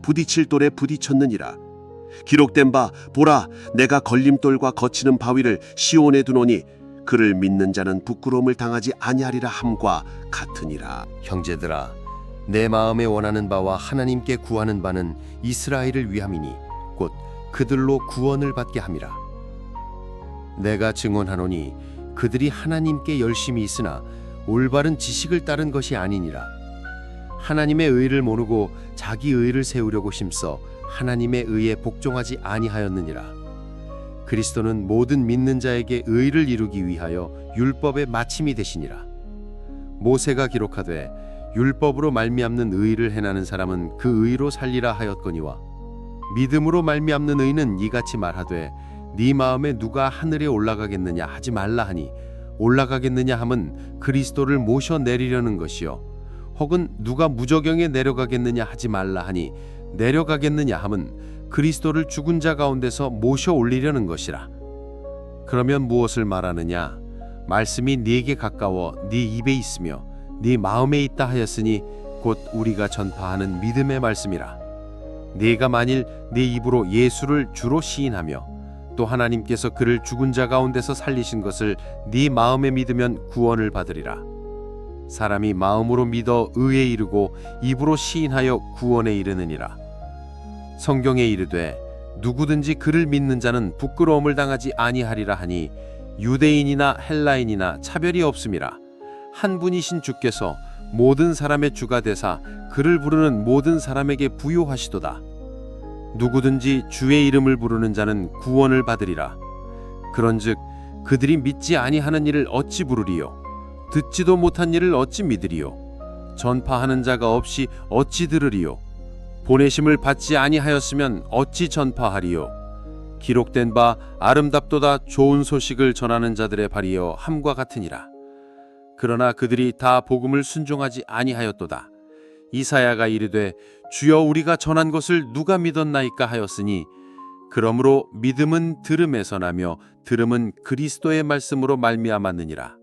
부딪힐 돌에 부딪혔느니라. 기록된 바 보라 내가 걸림돌과 거치는 바위를 시온에 두노니 그를 믿는 자는 부끄러움을 당하지 아니하리라 함과 같으니라. 형제들아, 내 마음에 원하는 바와 하나님께 구하는 바는 이스라엘을 위함이니 곧 그들로 구원을 받게 함이라. 내가 증언하노니 그들이 하나님께 열심히 있으나 올바른 지식을 따른 것이 아니니라. 하나님의 의를 모르고 자기 의를 세우려고 힘써 하나님의 의에 복종하지 아니하였느니라. 그리스도는 모든 믿는 자에게 의를 이루기 위하여 율법의 마침이 되시니라. 모세가 기록하되 율법으로 말미암는 의를 행하는 사람은 그 의로 살리라 하였거니와 믿음으로 말미암는 의는 이같이 말하되 네 마음에 누가 하늘에 올라가겠느냐 하지 말라 하니 올라가겠느냐 함은 그리스도를 모셔 내리려는 것이요 혹은 누가 무저경에 내려가겠느냐 하지 말라 하니 내려가겠느냐 함은 그리스도를 죽은 자 가운데서 모셔 올리려는 것이라. 그러면 무엇을 말하느냐? 말씀이 네게 가까워 네 입에 있으며 네 마음에 있다 하였으니 곧 우리가 전파하는 믿음의 말씀이라. 네가 만일 네 입으로 예수를 주로 시인하며 또 하나님께서 그를 죽은 자 가운데서 살리신 것을 네 마음에 믿으면 구원을 받으리라. 사람이 마음으로 믿어 의에 이르고 입으로 시인하여 구원에 이르느니라. 성경에 이르되 누구든지 그를 믿는 자는 부끄러움을 당하지 아니하리라 하니 유대인이나 헬라인이나 차별이 없음이라. 한 분이신 주께서 모든 사람의 주가 되사 그를 부르는 모든 사람에게 부요하시도다. 누구든지 주의 이름을 부르는 자는 구원을 받으리라. 그런즉 그들이 믿지 아니하는 일을 어찌 부르리요? 듣지도 못한 일을 어찌 믿으리요? 전파하는 자가 없이 어찌 들으리요? 보내심을 받지 아니하였으면 어찌 전파하리요? 기록된 바 아름답도다 좋은 소식을 전하는 자들의 발이여 함과 같으니라. 그러나 그들이 다 복음을 순종하지 아니하였도다. 이사야가 이르되 주여 우리가 전한 것을 누가 믿었나이까 하였으니 그러므로 믿음은 들음에서 나며 들음은 그리스도의 말씀으로 말미암았느니라.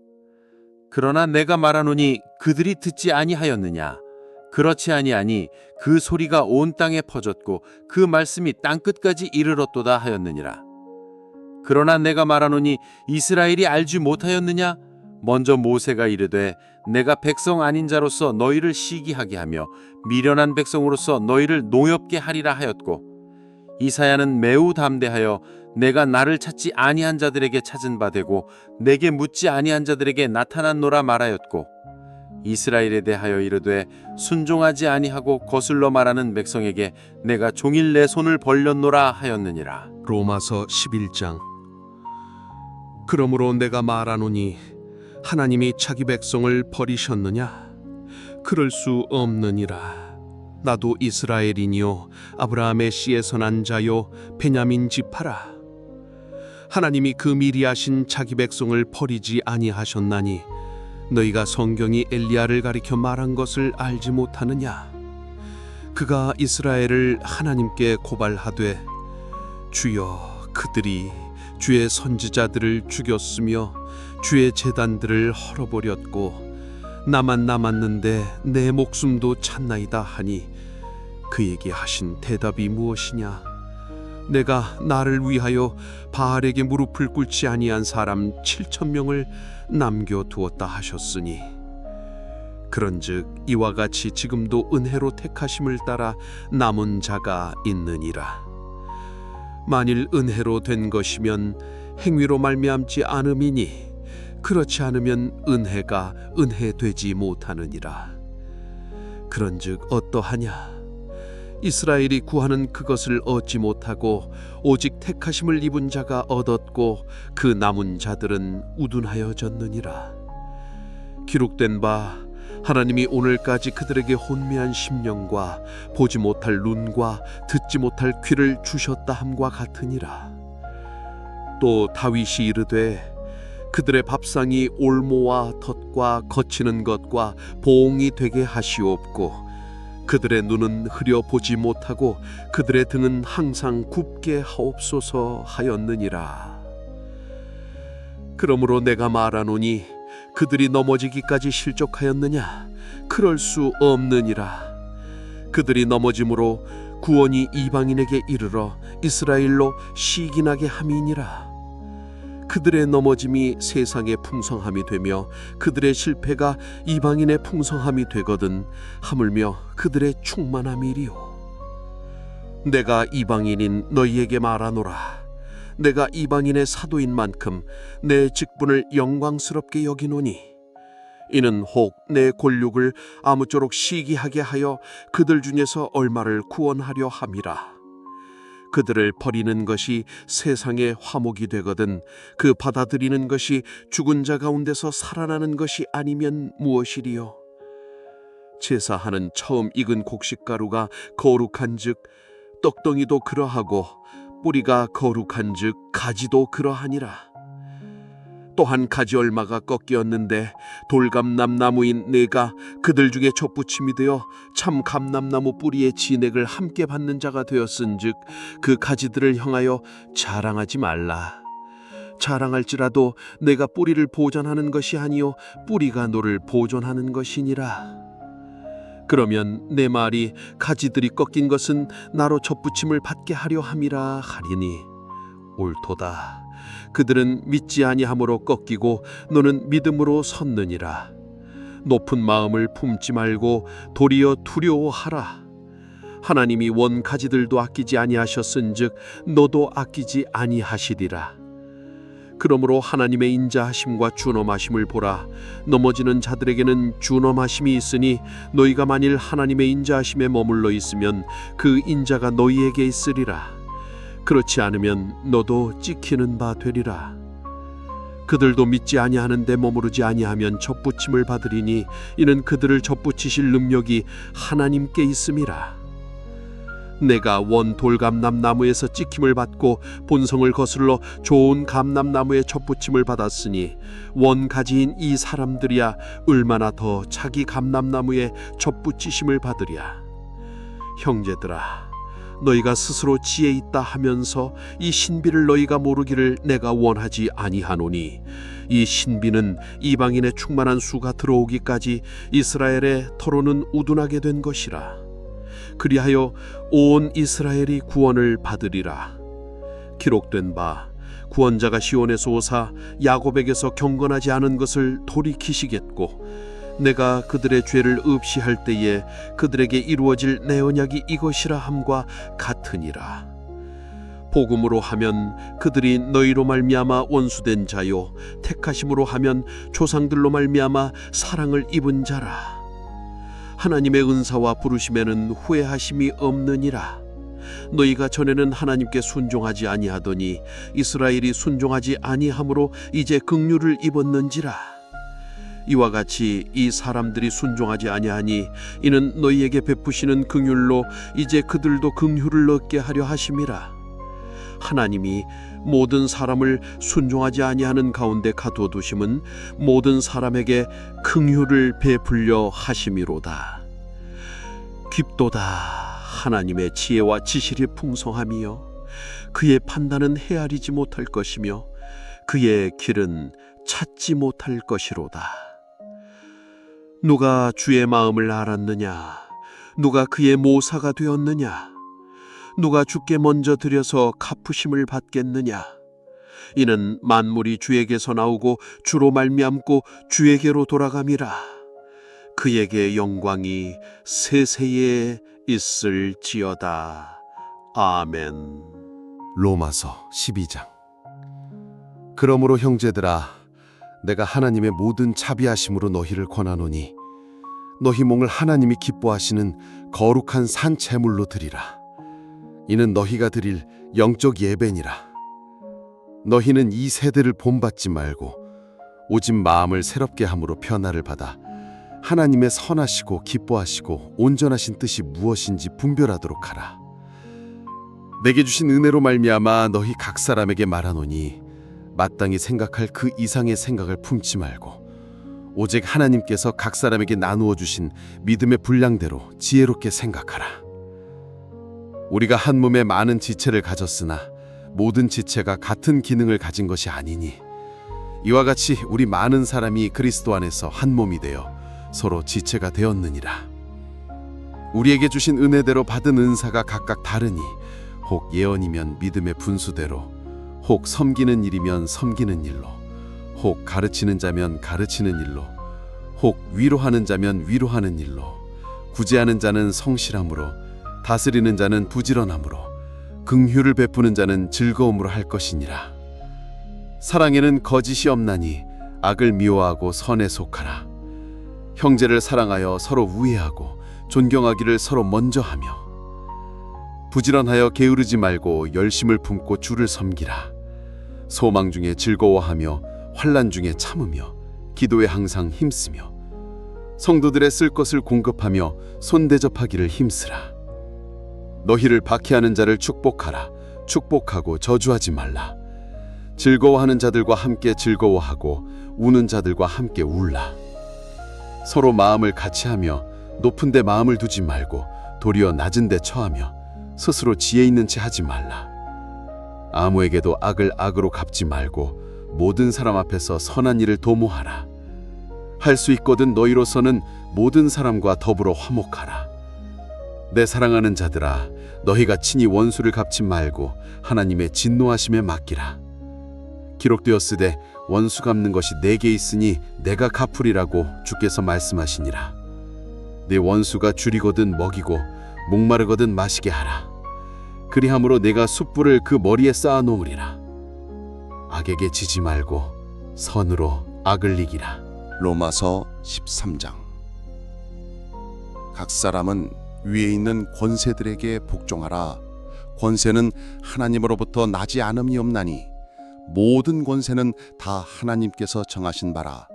그러나 내가 말하노니 그들이 듣지 아니하였느냐? 그렇지 아니하니 그 소리가 온 땅에 퍼졌고 그 말씀이 땅끝까지 이르렀도다 하였느니라. 그러나 내가 말하노니 이스라엘이 알지 못하였느냐? 먼저 모세가 이르되 내가 백성 아닌 자로서 너희를 시기하게 하며 미련한 백성으로서 너희를 노엽게 하리라 하였고 이사야는 매우 담대하여 내가 나를 찾지 아니한 자들에게 찾은 바 되고 내게 묻지 아니한 자들에게 나타났노라 말하였고 이스라엘에 대하여 이르되 순종하지 아니하고 거슬러 말하는 백성에게 내가 종일 내 손을 벌렸노라 하였느니라. 로마서 11장. 그러므로 내가 말하노니 하나님이 자기 백성을 버리셨느냐? 그럴 수 없느니라. 나도 이스라엘이니요 아브라함의 씨에서 난 자요 베냐민 지파라. 하나님이 그 미리 하신 자기 백성을 버리지 아니하셨나니 너희가 성경이 엘리야를 가리켜 말한 것을 알지 못하느냐? 그가 이스라엘을 하나님께 고발하되 주여 그들이 주의 선지자들을 죽였으며 주의 제단들을 헐어버렸고 나만 남았는데 내 목숨도 찾나이다 하니 그에게 하신 대답이 무엇이냐? 내가 나를 위하여 바알에게 무릎을 꿇지 아니한 사람 7,000명을 남겨두었다 하셨으니 그런즉 이와 같이 지금도 은혜로 택하심을 따라 남은 자가 있느니라. 만일 은혜로 된 것이면 행위로 말미암지 않음이니 그렇지 않으면 은혜가 은혜 되지 못하느니라. 그런즉 어떠하냐? 이스라엘이 구하는 그것을 얻지 못하고 오직 택하심을 입은 자가 얻었고 그 남은 자들은 우둔하여졌느니라. 기록된 바 하나님이 오늘까지 그들에게 혼미한 심령과 보지 못할 눈과 듣지 못할 귀를 주셨다 함과 같으니라. 또 다윗이 이르되 그들의 밥상이 올모와 덫과 거치는 것과 보응이 되게 하시옵고 그들의 눈은 흐려 보지 못하고 그들의 등은 항상 굽게 하옵소서 하였느니라. 그러므로 내가 말하노니 그들이 넘어지기까지 실족하였느냐? 그럴 수 없느니라. 그들이 넘어짐으로 구원이 이방인에게 이르러 이스라엘로 시기나게 함이니라. 그들의 넘어짐이 세상의 풍성함이 되며 그들의 실패가 이방인의 풍성함이 되거든 하물며 그들의 충만함이리요. 내가 이방인인 너희에게 말하노라. 내가 이방인의 사도인 만큼 내 직분을 영광스럽게 여기노니 이는 혹 내 권력을 아무쪼록 시기하게 하여 그들 중에서 얼마를 구원하려 함이라. 그들을 버리는 것이 세상의 화목이 되거든 그 받아들이는 것이 죽은 자 가운데서 살아나는 것이 아니면 무엇이리요? 제사하는 처음 익은 곡식가루가 거룩한즉 떡덩이도 그러하고 뿌리가 거룩한즉 가지도 그러하니라. 또한 가지 얼마가 꺾이었는데 돌감람나무인 내가 그들 중에 젖붙임이 되어 참 감람나무 뿌리의 진액을 함께 받는 자가 되었은즉 그 가지들을 향하여 자랑하지 말라. 자랑할지라도 내가 뿌리를 보존하는 것이 아니요 뿌리가 너를 보존하는 것이니라. 그러면 내 말이 가지들이 꺾인 것은 나로 젖붙임을 받게 하려 함이라 하리니 옳도다. 그들은 믿지 아니함으로 꺾이고 너는 믿음으로 섰느니라. 높은 마음을 품지 말고 도리어 두려워하라. 하나님이 원 가지들도 아끼지 아니하셨은즉 너도 아끼지 아니하시리라. 그러므로 하나님의 인자하심과 준엄하심을 보라. 넘어지는 자들에게는 준엄하심이 있으니 너희가 만일 하나님의 인자하심에 머물러 있으면 그 인자가 너희에게 있으리라. 그렇지 않으면 너도 찍히는 바 되리라. 그들도 믿지 아니하는데 머무르지 아니하면 젖붙임을 받으리니 이는 그들을 젖붙이실 능력이 하나님께 있음이라. 내가 원 돌감람나무에서 찍힘을 받고 본성을 거슬러 좋은 감람나무의 젖붙임을 받았으니 원 가지인 이 사람들이야 얼마나 더 자기 감람나무의 젖붙이심을 받으랴. 형제들아, 너희가 스스로 지혜 있다 하면서 이 신비를 너희가 모르기를 내가 원하지 아니하노니 이 신비는 이방인의 충만한 수가 들어오기까지 이스라엘의 터로는 우둔하게 된 것이라. 그리하여 온 이스라엘이 구원을 받으리라. 기록된 바 구원자가 시온에서 오사 야곱에게서 경건하지 않은 것을 돌이키시겠고 내가 그들의 죄를 없이할 때에 그들에게 이루어질 내 언약이 이것이라 함과 같으니라. 복음으로 하면 그들이 너희로 말미암아 원수된 자요 택하심으로 하면 조상들로 말미암아 사랑을 입은 자라. 하나님의 은사와 부르심에는 후회하심이 없느니라. 너희가 전에는 하나님께 순종하지 아니하더니 이스라엘이 순종하지 아니함으로 이제 긍휼을 입었는지라. 이와 같이 이 사람들이 순종하지 아니하니 이는 너희에게 베푸시는 긍휼로 이제 그들도 긍휼을 얻게 하려 하심이라. 하나님이 모든 사람을 순종하지 아니하는 가운데 가두어두심은 모든 사람에게 긍휼을 베풀려 하심이로다. 깊도다. 하나님의 지혜와 지식이 풍성함이요 그의 판단은 헤아리지 못할 것이며 그의 길은 찾지 못할 것이로다. 누가 주의 마음을 알았느냐? 누가 그의 모사가 되었느냐? 누가 주께 먼저 드려서 갚으심을 받겠느냐? 이는 만물이 주에게서 나오고 주로 말미암고 주에게로 돌아감이라. 그에게 영광이 세세에 있을지어다. 아멘. 로마서 12장. 그러므로 형제들아, 내가 하나님의 모든 자비하심으로 너희를 권하노니 너희 몸을 하나님이 기뻐하시는 거룩한 산 제물로 드리라. 이는 너희가 드릴 영적 예배니라. 너희는 이 세대를 본받지 말고 오직 마음을 새롭게 함으로 변화를 받아 하나님의 선하시고 기뻐하시고 온전하신 뜻이 무엇인지 분별하도록 하라. 내게 주신 은혜로 말미암아 너희 각 사람에게 말하노니 마땅히 생각할 그 이상의 생각을 품지 말고 오직 하나님께서 각 사람에게 나누어 주신 믿음의 분량대로 지혜롭게 생각하라. 우리가 한 몸에 많은 지체를 가졌으나 모든 지체가 같은 기능을 가진 것이 아니니 이와 같이 우리 많은 사람이 그리스도 안에서 한 몸이 되어 서로 지체가 되었느니라. 우리에게 주신 은혜대로 받은 은사가 각각 다르니 혹 예언이면 믿음의 분수대로, 혹 섬기는 일이면 섬기는 일로, 혹 가르치는 자면 가르치는 일로, 혹 위로하는 자면 위로하는 일로, 구제하는 자는 성실함으로, 다스리는 자는 부지런함으로, 긍휼을 베푸는 자는 즐거움으로 할 것이니라. 사랑에는 거짓이 없나니 악을 미워하고 선에 속하라. 형제를 사랑하여 서로 우애하고 존경하기를 서로 먼저 하며 부지런하여 게으르지 말고 열심을 품고 주를 섬기라. 소망 중에 즐거워하며 환난 중에 참으며 기도에 항상 힘쓰며 성도들의 쓸 것을 공급하며 손대접하기를 힘쓰라. 너희를 박해하는 자를 축복하라. 축복하고 저주하지 말라. 즐거워하는 자들과 함께 즐거워하고 우는 자들과 함께 울라. 서로 마음을 같이 하며 높은 데 마음을 두지 말고 도리어 낮은 데 처하며 스스로 지혜 있는 채 하지 말라. 아무에게도 악을 악으로 갚지 말고 모든 사람 앞에서 선한 일을 도모하라. 할 수 있거든 너희로서는 모든 사람과 더불어 화목하라. 내 사랑하는 자들아, 너희가 친히 원수를 갚지 말고 하나님의 진노하심에 맡기라. 기록되었으되 원수 갚는 것이 내게 있으니 내가 갚으리라고 주께서 말씀하시니라. 내 원수가 줄이거든 먹이고 목마르거든 마시게 하라. 그리함으로 내가 숯불을 그 머리에 쌓아 놓으리라. 악에게 지지 말고 선으로 악을 이기라. 로마서 13장. 각 사람은 위에 있는 권세들에게 복종하라. 권세는 하나님으로부터 나지 않음이 없나니 모든 권세는 다 하나님께서 정하신 바라.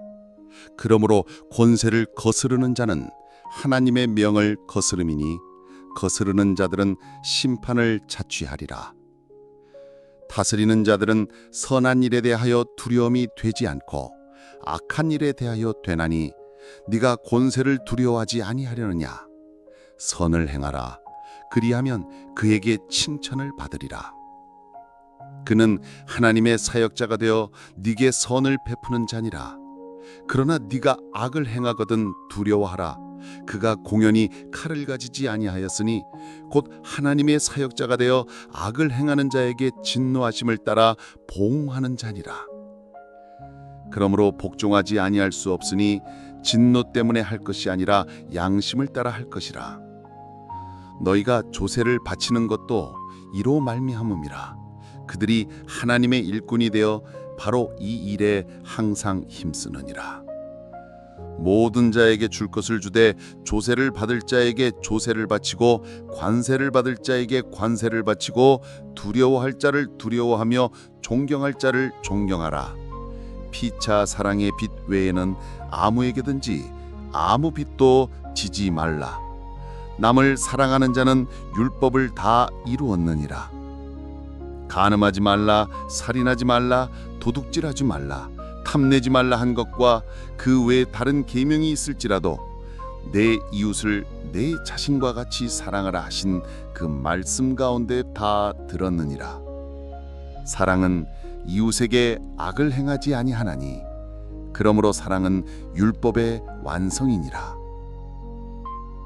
그러므로 권세를 거스르는 자는 하나님의 명을 거스름이니 거스르는 자들은 심판을 자취하리라. 다스리는 자들은 선한 일에 대하여 두려움이 되지 않고 악한 일에 대하여 되나니 네가 권세를 두려워하지 아니하려느냐. 선을 행하라. 그리하면 그에게 칭찬을 받으리라. 그는 하나님의 사역자가 되어 네게 선을 베푸는 자니라. 그러나 네가 악을 행하거든 두려워하라. 그가 공연히 칼을 가지지 아니하였으니 곧 하나님의 사역자가 되어 악을 행하는 자에게 진노하심을 따라 보응하는 자니라. 그러므로 복종하지 아니할 수 없으니 진노 때문에 할 것이 아니라 양심을 따라 할 것이라. 너희가 조세를 바치는 것도 이로 말미암음이라. 그들이 하나님의 일꾼이 되어 바로 이 일에 항상 힘쓰느니라. 모든 자에게 줄 것을 주되 조세를 받을 자에게 조세를 바치고 관세를 받을 자에게 관세를 바치고 두려워할 자를 두려워하며 존경할 자를 존경하라. 피차 사랑의 빛 외에는 아무에게든지 아무 빛도 지지 말라. 남을 사랑하는 자는 율법을 다 이루었느니라. 간음하지 말라, 살인하지 말라, 도둑질하지 말라, 탐내지 말라 한 것과 그 외에 다른 계명이 있을지라도 내 이웃을 내 자신과 같이 사랑하라 하신 그 말씀 가운데 다 들었느니라. 사랑은 이웃에게 악을 행하지 아니하나니 그러므로 사랑은 율법의 완성이니라.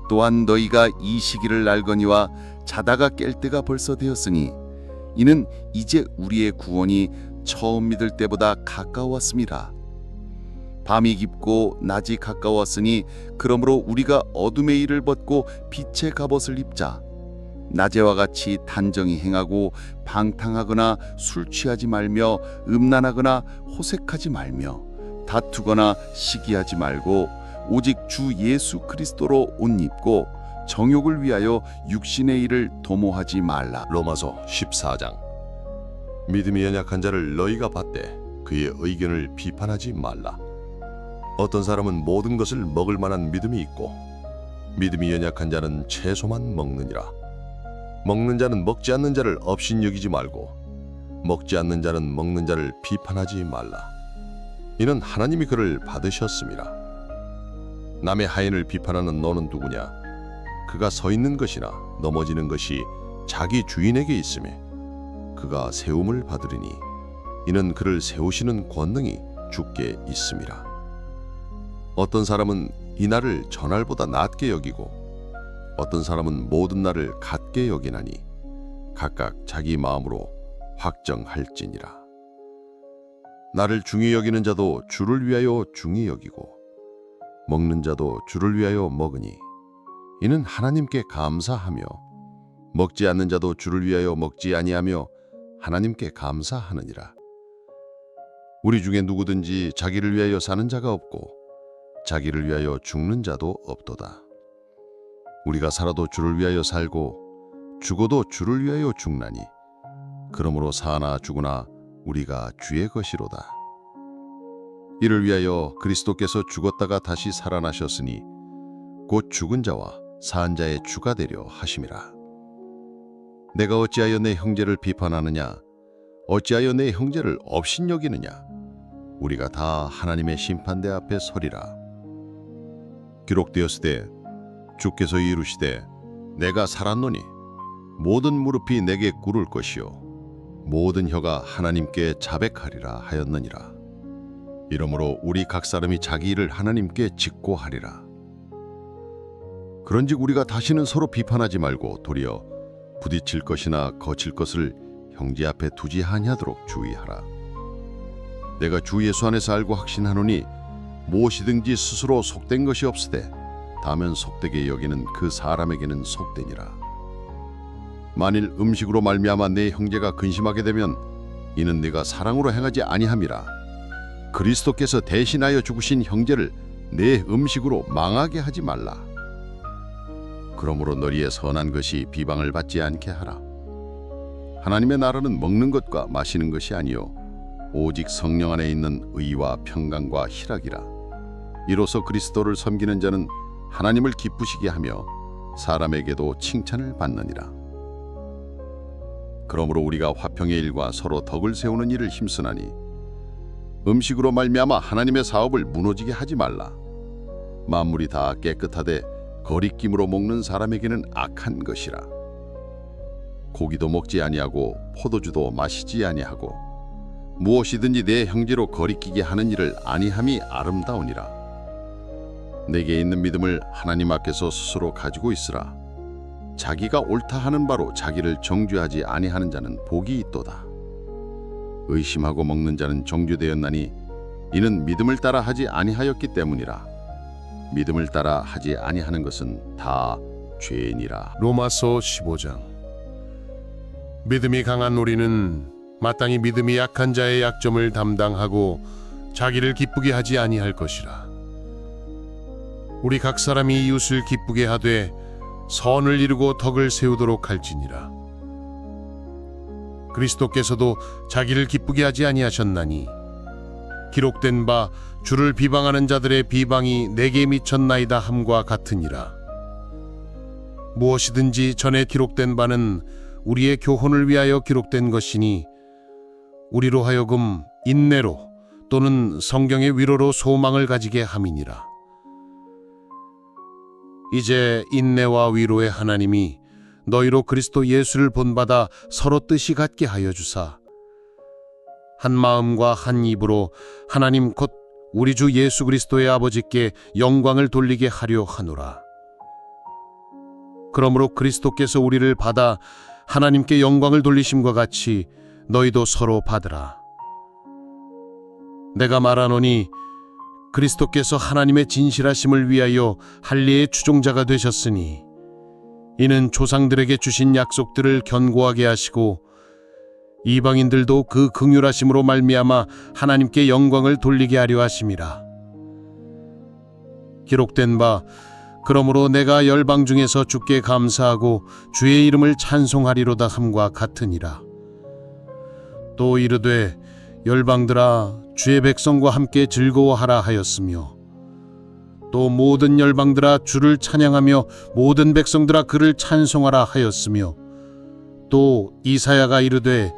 또한 너희가 이 시기를 알거니와 자다가 깰 때가 벌써 되었으니 이는 이제 우리의 구원이 처음 믿을 때보다 가까웠음이라. 밤이 깊고 낮이 가까웠으니 그러므로 우리가 어둠의 일을 벗고 빛의 갑옷을 입자. 낮에와 같이 단정히 행하고 방탕하거나 술 취하지 말며 음란하거나 호색하지 말며 다투거나 시기하지 말고 오직 주 예수 그리스도로 옷 입고 정욕을 위하여 육신의 일을 도모하지 말라. 로마서 14장. 믿음이 연약한 자를 너희가 받되 그의 의견을 비판하지 말라. 어떤 사람은 모든 것을 먹을 만한 믿음이 있고 믿음이 연약한 자는 채소만 먹느니라. 먹는 자는 먹지 않는 자를 업신여기지 말고 먹지 않는 자는 먹는 자를 비판하지 말라. 이는 하나님이 그를 받으셨음이라. 남의 하인을 비판하는 너는 누구냐? 그가 서 있는 것이나 넘어지는 것이 자기 주인에게 있음에 그가 세움을 받으리니 이는 그를 세우시는 권능이 주께 있음이라. 어떤 사람은 이 날을 전날보다 낮게 여기고 어떤 사람은 모든 날을 같게 여기나니 각각 자기 마음으로 확정할지니라. 나를 중히 여기는 자도 주를 위하여 중히 여기고 먹는 자도 주를 위하여 먹으니 이는 하나님께 감사하며 먹지 않는 자도 주를 위하여 먹지 아니하며 하나님께 감사하느니라. 우리 중에 누구든지 자기를 위하여 사는 자가 없고 자기를 위하여 죽는 자도 없도다. 우리가 살아도 주를 위하여 살고 죽어도 주를 위하여 죽나니 그러므로 사나 죽으나 우리가 주의 것이로다. 이를 위하여 그리스도께서 죽었다가 다시 살아나셨으니 곧 죽은 자와 산 자의 주가 되려 하심이라. 내가 어찌하여 내 형제를 비판하느냐? 어찌하여 내 형제를 업신여기느냐? 우리가 다 하나님의 심판대 앞에 서리라. 기록되었으되 주께서 이루시되 내가 살았노니 모든 무릎이 내게 꿇을 것이요 모든 혀가 하나님께 자백하리라 하였느니라. 이러므로 우리 각 사람이 자기 일을 하나님께 직고하리라. 그런즉 우리가 다시는 서로 비판하지 말고 도리어 부딪힐 것이나 거칠 것을 형제 앞에 두지 아니하도록 주의하라. 내가 주 예수 안에서 알고 확신하노니 무엇이든지 스스로 속된 것이 없으되 다면 속되게 여기는 그 사람에게는 속되니라. 만일 음식으로 말미암아 내 형제가 근심하게 되면 이는 네가 사랑으로 행하지 아니함이라. 그리스도께서 대신하여 죽으신 형제를 내 음식으로 망하게 하지 말라. 그러므로 너희의 선한 것이 비방을 받지 않게 하라. 하나님의 나라는 먹는 것과 마시는 것이 아니요 오직 성령 안에 있는 의와 평강과 희락이라. 이로써 그리스도를 섬기는 자는 하나님을 기쁘시게 하며 사람에게도 칭찬을 받느니라. 그러므로 우리가 화평의 일과 서로 덕을 세우는 일을 힘쓰나니 음식으로 말미암아 하나님의 사업을 무너지게 하지 말라. 만물이 다 깨끗하되 거리낌으로 먹는 사람에게는 악한 것이라. 고기도 먹지 아니하고 포도주도 마시지 아니하고 무엇이든지 내 형제로 거리끼게 하는 일을 아니함이 아름다우니라. 내게 있는 믿음을 하나님 앞에서 스스로 가지고 있으라. 자기가 옳다 하는 바로 자기를 정죄하지 아니하는 자는 복이 있도다. 의심하고 먹는 자는 정죄되었나니 이는 믿음을 따라 하지 아니하였기 때문이라. 믿음을 따라 하지 아니하는 것은 다 죄니라. 로마서 15장. 믿음이 강한 우리는 마땅히 믿음이 약한 자의 약점을 담당하고 자기를 기쁘게 하지 아니할 것이라. 우리 각 사람이 이웃을 기쁘게 하되 선을 이루고 덕을 세우도록 할지니라. 그리스도께서도 자기를 기쁘게 하지 아니하셨나니 기록된 바 주를 비방하는 자들의 비방이 내게 미쳤나이다 함과 같으니라. 무엇이든지 전에 기록된 바는 우리의 교훈을 위하여 기록된 것이니 우리로 하여금 인내로 또는 성경의 위로로 소망을 가지게 함이니라. 이제 인내와 위로의 하나님이 너희로 그리스도 예수를 본받아 서로 뜻이 같게 하여 주사 한 마음과 한 입으로 하나님 곧 우리 주 예수 그리스도의 아버지께 영광을 돌리게 하려 하노라. 그러므로 그리스도께서 우리를 받아 하나님께 영광을 돌리심과 같이 너희도 서로 받으라. 내가 말하노니 그리스도께서 하나님의 진실하심을 위하여 할례의 추종자가 되셨으니 이는 조상들에게 주신 약속들을 견고하게 하시고 이방인들도 그 긍휼하심으로 말미암아 하나님께 영광을 돌리게 하려 하심이라. 기록된 바 그러므로 내가 열방 중에서 주께 감사하고 주의 이름을 찬송하리로다 함과 같으니라. 또 이르되 열방들아 주의 백성과 함께 즐거워하라 하였으며 또 모든 열방들아 주를 찬양하며 모든 백성들아 그를 찬송하라 하였으며 또 이사야가 이르되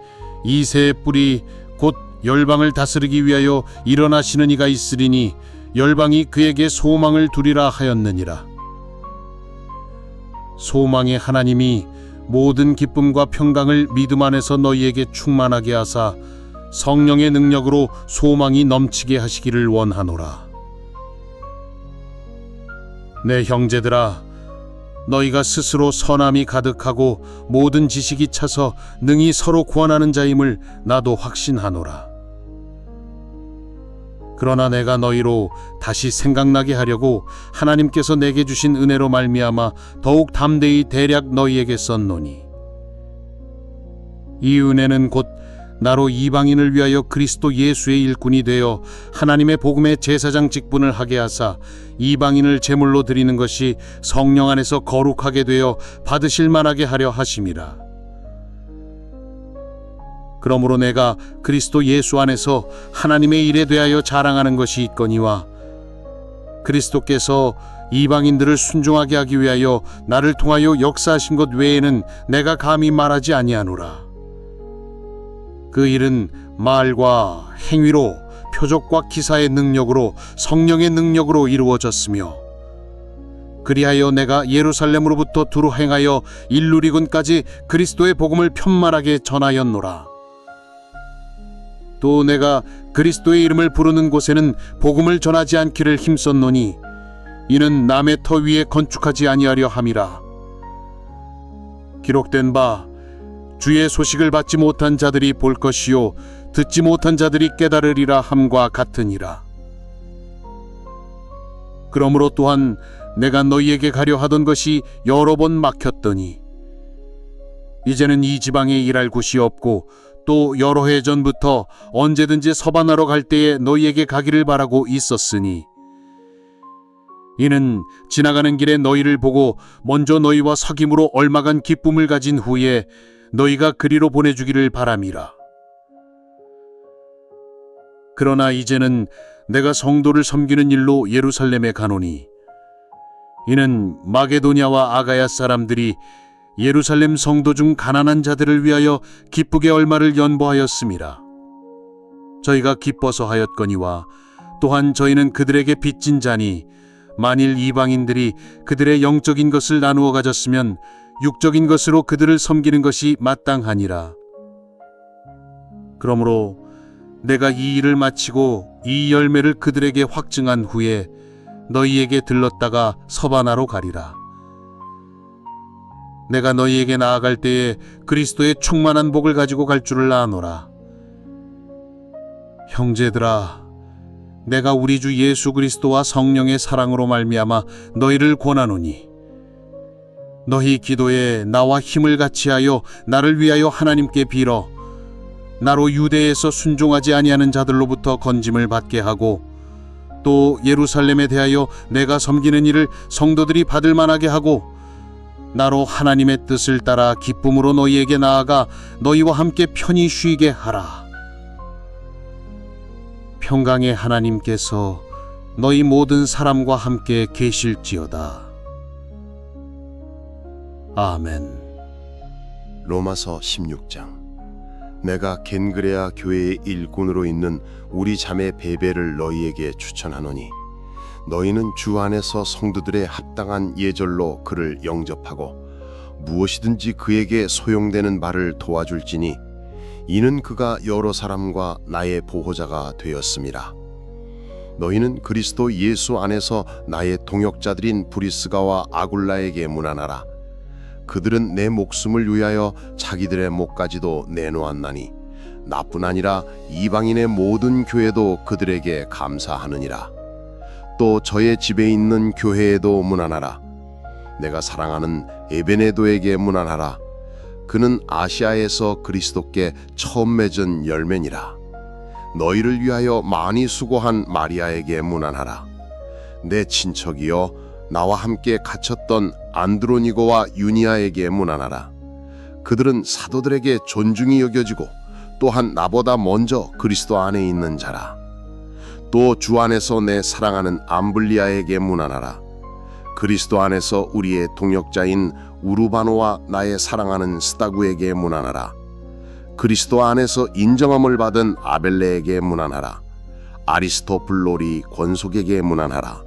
이새의 뿔이 곧 열방을 다스리기 위하여 일어나시는 이가 있으리니 열방이 그에게 소망을 두리라 하였느니라. 소망의 하나님이 모든 기쁨과 평강을 믿음 안에서 너희에게 충만하게 하사 성령의 능력으로 소망이 넘치게 하시기를 원하노라. 내 형제들아, 너희가 스스로 선함이 가득하고 모든 지식이 차서 능히 서로 구원하는 자임을 나도 확신하노라. 그러나 내가 너희로 다시 생각나게 하려고 하나님께서 내게 주신 은혜로 말미암아 더욱 담대히 대략 너희에게 썼노니 이 은혜는 곧 나로 이방인을 위하여 그리스도 예수의 일꾼이 되어 하나님의 복음의 제사장 직분을 하게 하사 이방인을 제물로 드리는 것이 성령 안에서 거룩하게 되어 받으실 만하게 하려 하심이라. 그러므로 내가 그리스도 예수 안에서 하나님의 일에 대하여 자랑하는 것이 있거니와 그리스도께서 이방인들을 순종하게 하기 위하여 나를 통하여 역사하신 것 외에는 내가 감히 말하지 아니하노라. 그 일은 말과 행위로 표적과 기사의 능력으로 성령의 능력으로 이루어졌으며 그리하여 내가 예루살렘으로부터 두루 행하여 일루리군까지 그리스도의 복음을 편만하게 전하였노라. 또 내가 그리스도의 이름을 부르는 곳에는 복음을 전하지 않기를 힘썼노니 이는 남의 터 위에 건축하지 아니하려 함이라. 기록된 바 주의 소식을 받지 못한 자들이 볼 것이요 듣지 못한 자들이 깨달으리라 함과 같으니라. 그러므로 또한 내가 너희에게 가려 하던 것이 여러 번 막혔더니 이제는 이 지방에 일할 곳이 없고 또 여러 해 전부터 언제든지 서반하러 갈 때에 너희에게 가기를 바라고 있었으니 이는 지나가는 길에 너희를 보고 먼저 너희와 사귐으로 얼마간 기쁨을 가진 후에 너희가 그리로 보내주기를 바람이라. 그러나 이제는 내가 성도를 섬기는 일로 예루살렘에 가노니 이는 마게도냐와 아가야 사람들이 예루살렘 성도 중 가난한 자들을 위하여 기쁘게 얼마를 연보하였음이라. 저희가 기뻐서 하였거니와 또한 저희는 그들에게 빚진 자니 만일 이방인들이 그들의 영적인 것을 나누어 가졌으면 육적인 것으로 그들을 섬기는 것이 마땅하니라. 그러므로 내가 이 일을 마치고 이 열매를 그들에게 확증한 후에 너희에게 들렀다가 서바나로 가리라. 내가 너희에게 나아갈 때에 그리스도의 충만한 복을 가지고 갈 줄을 아노라. 형제들아, 내가 우리 주 예수 그리스도와 성령의 사랑으로 말미암아 너희를 권하노니 너희 기도에 나와 힘을 같이하여 나를 위하여 하나님께 빌어 나로 유대에서 순종하지 아니하는 자들로부터 건짐을 받게 하고 또 예루살렘에 대하여 내가 섬기는 일을 성도들이 받을 만하게 하고 나로 하나님의 뜻을 따라 기쁨으로 너희에게 나아가 너희와 함께 편히 쉬게 하라. 평강의 하나님께서 너희 모든 사람과 함께 계실지어다. 아멘. 로마서 16장. 내가 겐그레아 교회의 일꾼으로 있는 우리 자매 베베를 너희에게 추천하노니 너희는 주 안에서 성도들의 합당한 예절로 그를 영접하고 무엇이든지 그에게 소용되는 바를 도와줄지니 이는 그가 여러 사람과 나의 보호자가 되었음이라. 너희는 그리스도 예수 안에서 나의 동역자들인 브리스가와 아굴라에게 문안하라. 그들은 내 목숨을 위하여 자기들의 목까지도 내놓았나니 나뿐 아니라 이방인의 모든 교회도 그들에게 감사하느니라. 또 저의 집에 있는 교회에도 문안하라. 내가 사랑하는 에베네도에게 문안하라. 그는 아시아에서 그리스도께 처음 맺은 열매니라. 너희를 위하여 많이 수고한 마리아에게 문안하라. 내 친척이여 나와 함께 갇혔던 안드로니고와 유니아에게 문안하라. 그들은 사도들에게 존중이 여겨지고 또한 나보다 먼저 그리스도 안에 있는 자라. 또 주 안에서 내 사랑하는 암블리아에게 문안하라. 그리스도 안에서 우리의 동역자인 우르바노와 나의 사랑하는 스타구에게 문안하라. 그리스도 안에서 인정함을 받은 아벨레에게 문안하라. 아리스토블로리 권속에게 문안하라.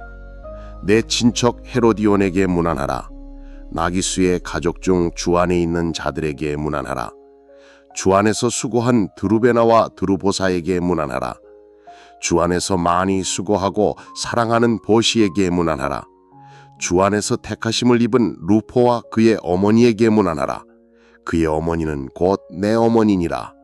내 친척 헤로디온에게 문안하라. 나기수의 가족 중 주 안에 있는 자들에게 문안하라. 주 안에서 수고한 드루베나와 드루보사에게 문안하라. 주 안에서 많이 수고하고 사랑하는 보시에게 문안하라. 주 안에서 택하심을 입은 루포와 그의 어머니에게 문안하라. 그의 어머니는 곧 내 어머니니라.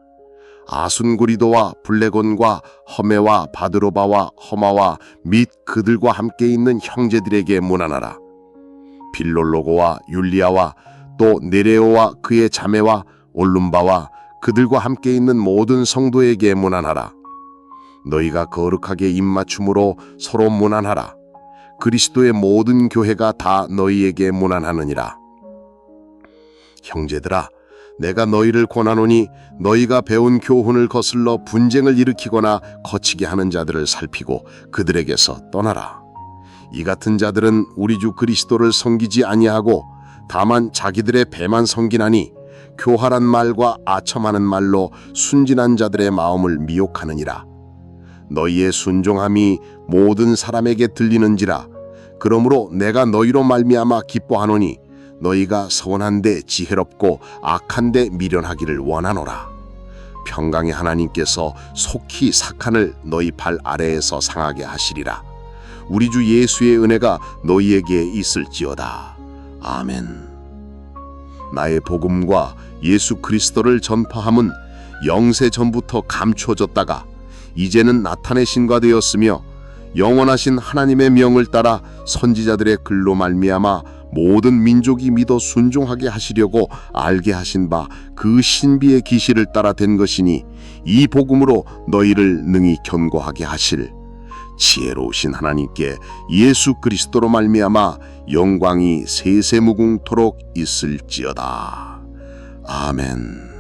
아순구리도와 블레곤과 허메와 바드로바와 허마와 및 그들과 함께 있는 형제들에게 문안하라. 빌롤로고와 율리아와 또 네레오와 그의 자매와 올룸바와 그들과 함께 있는 모든 성도에게 문안하라. 너희가 거룩하게 입맞춤으로 서로 문안하라. 그리스도의 모든 교회가 다 너희에게 문안하느니라. 형제들아, 내가 너희를 권하노니 너희가 배운 교훈을 거슬러 분쟁을 일으키거나 거치게 하는 자들을 살피고 그들에게서 떠나라. 이 같은 자들은 우리 주 그리스도를 섬기지 아니하고 다만 자기들의 배만 섬기나니 교활한 말과 아첨하는 말로 순진한 자들의 마음을 미혹하느니라. 너희의 순종함이 모든 사람에게 들리는지라. 그러므로 내가 너희로 말미암아 기뻐하노니 너희가 선한데 지혜롭고 악한데 미련하기를 원하노라. 평강의 하나님께서 속히撒한을 너희 발 아래에서 상하게 하시리라. 우리 주 예수의 은혜가 너희에게 있을지어다. 아멘. 나의 복음과 예수 그리스도를 전파함은 영세 전부터 감추어졌다가 이제는 나타내신 바 되었으며 영원하신 하나님의 명을 따라 선지자들의 글로 말미암아 모든 민족이 믿어 순종하게 하시려고 알게 하신 바 그 신비의 기시를 따라 된 것이니 이 복음으로 너희를 능히 견고하게 하실 지혜로우신 하나님께 예수 그리스도로 말미암아 영광이 세세무궁토록 있을지어다. 아멘.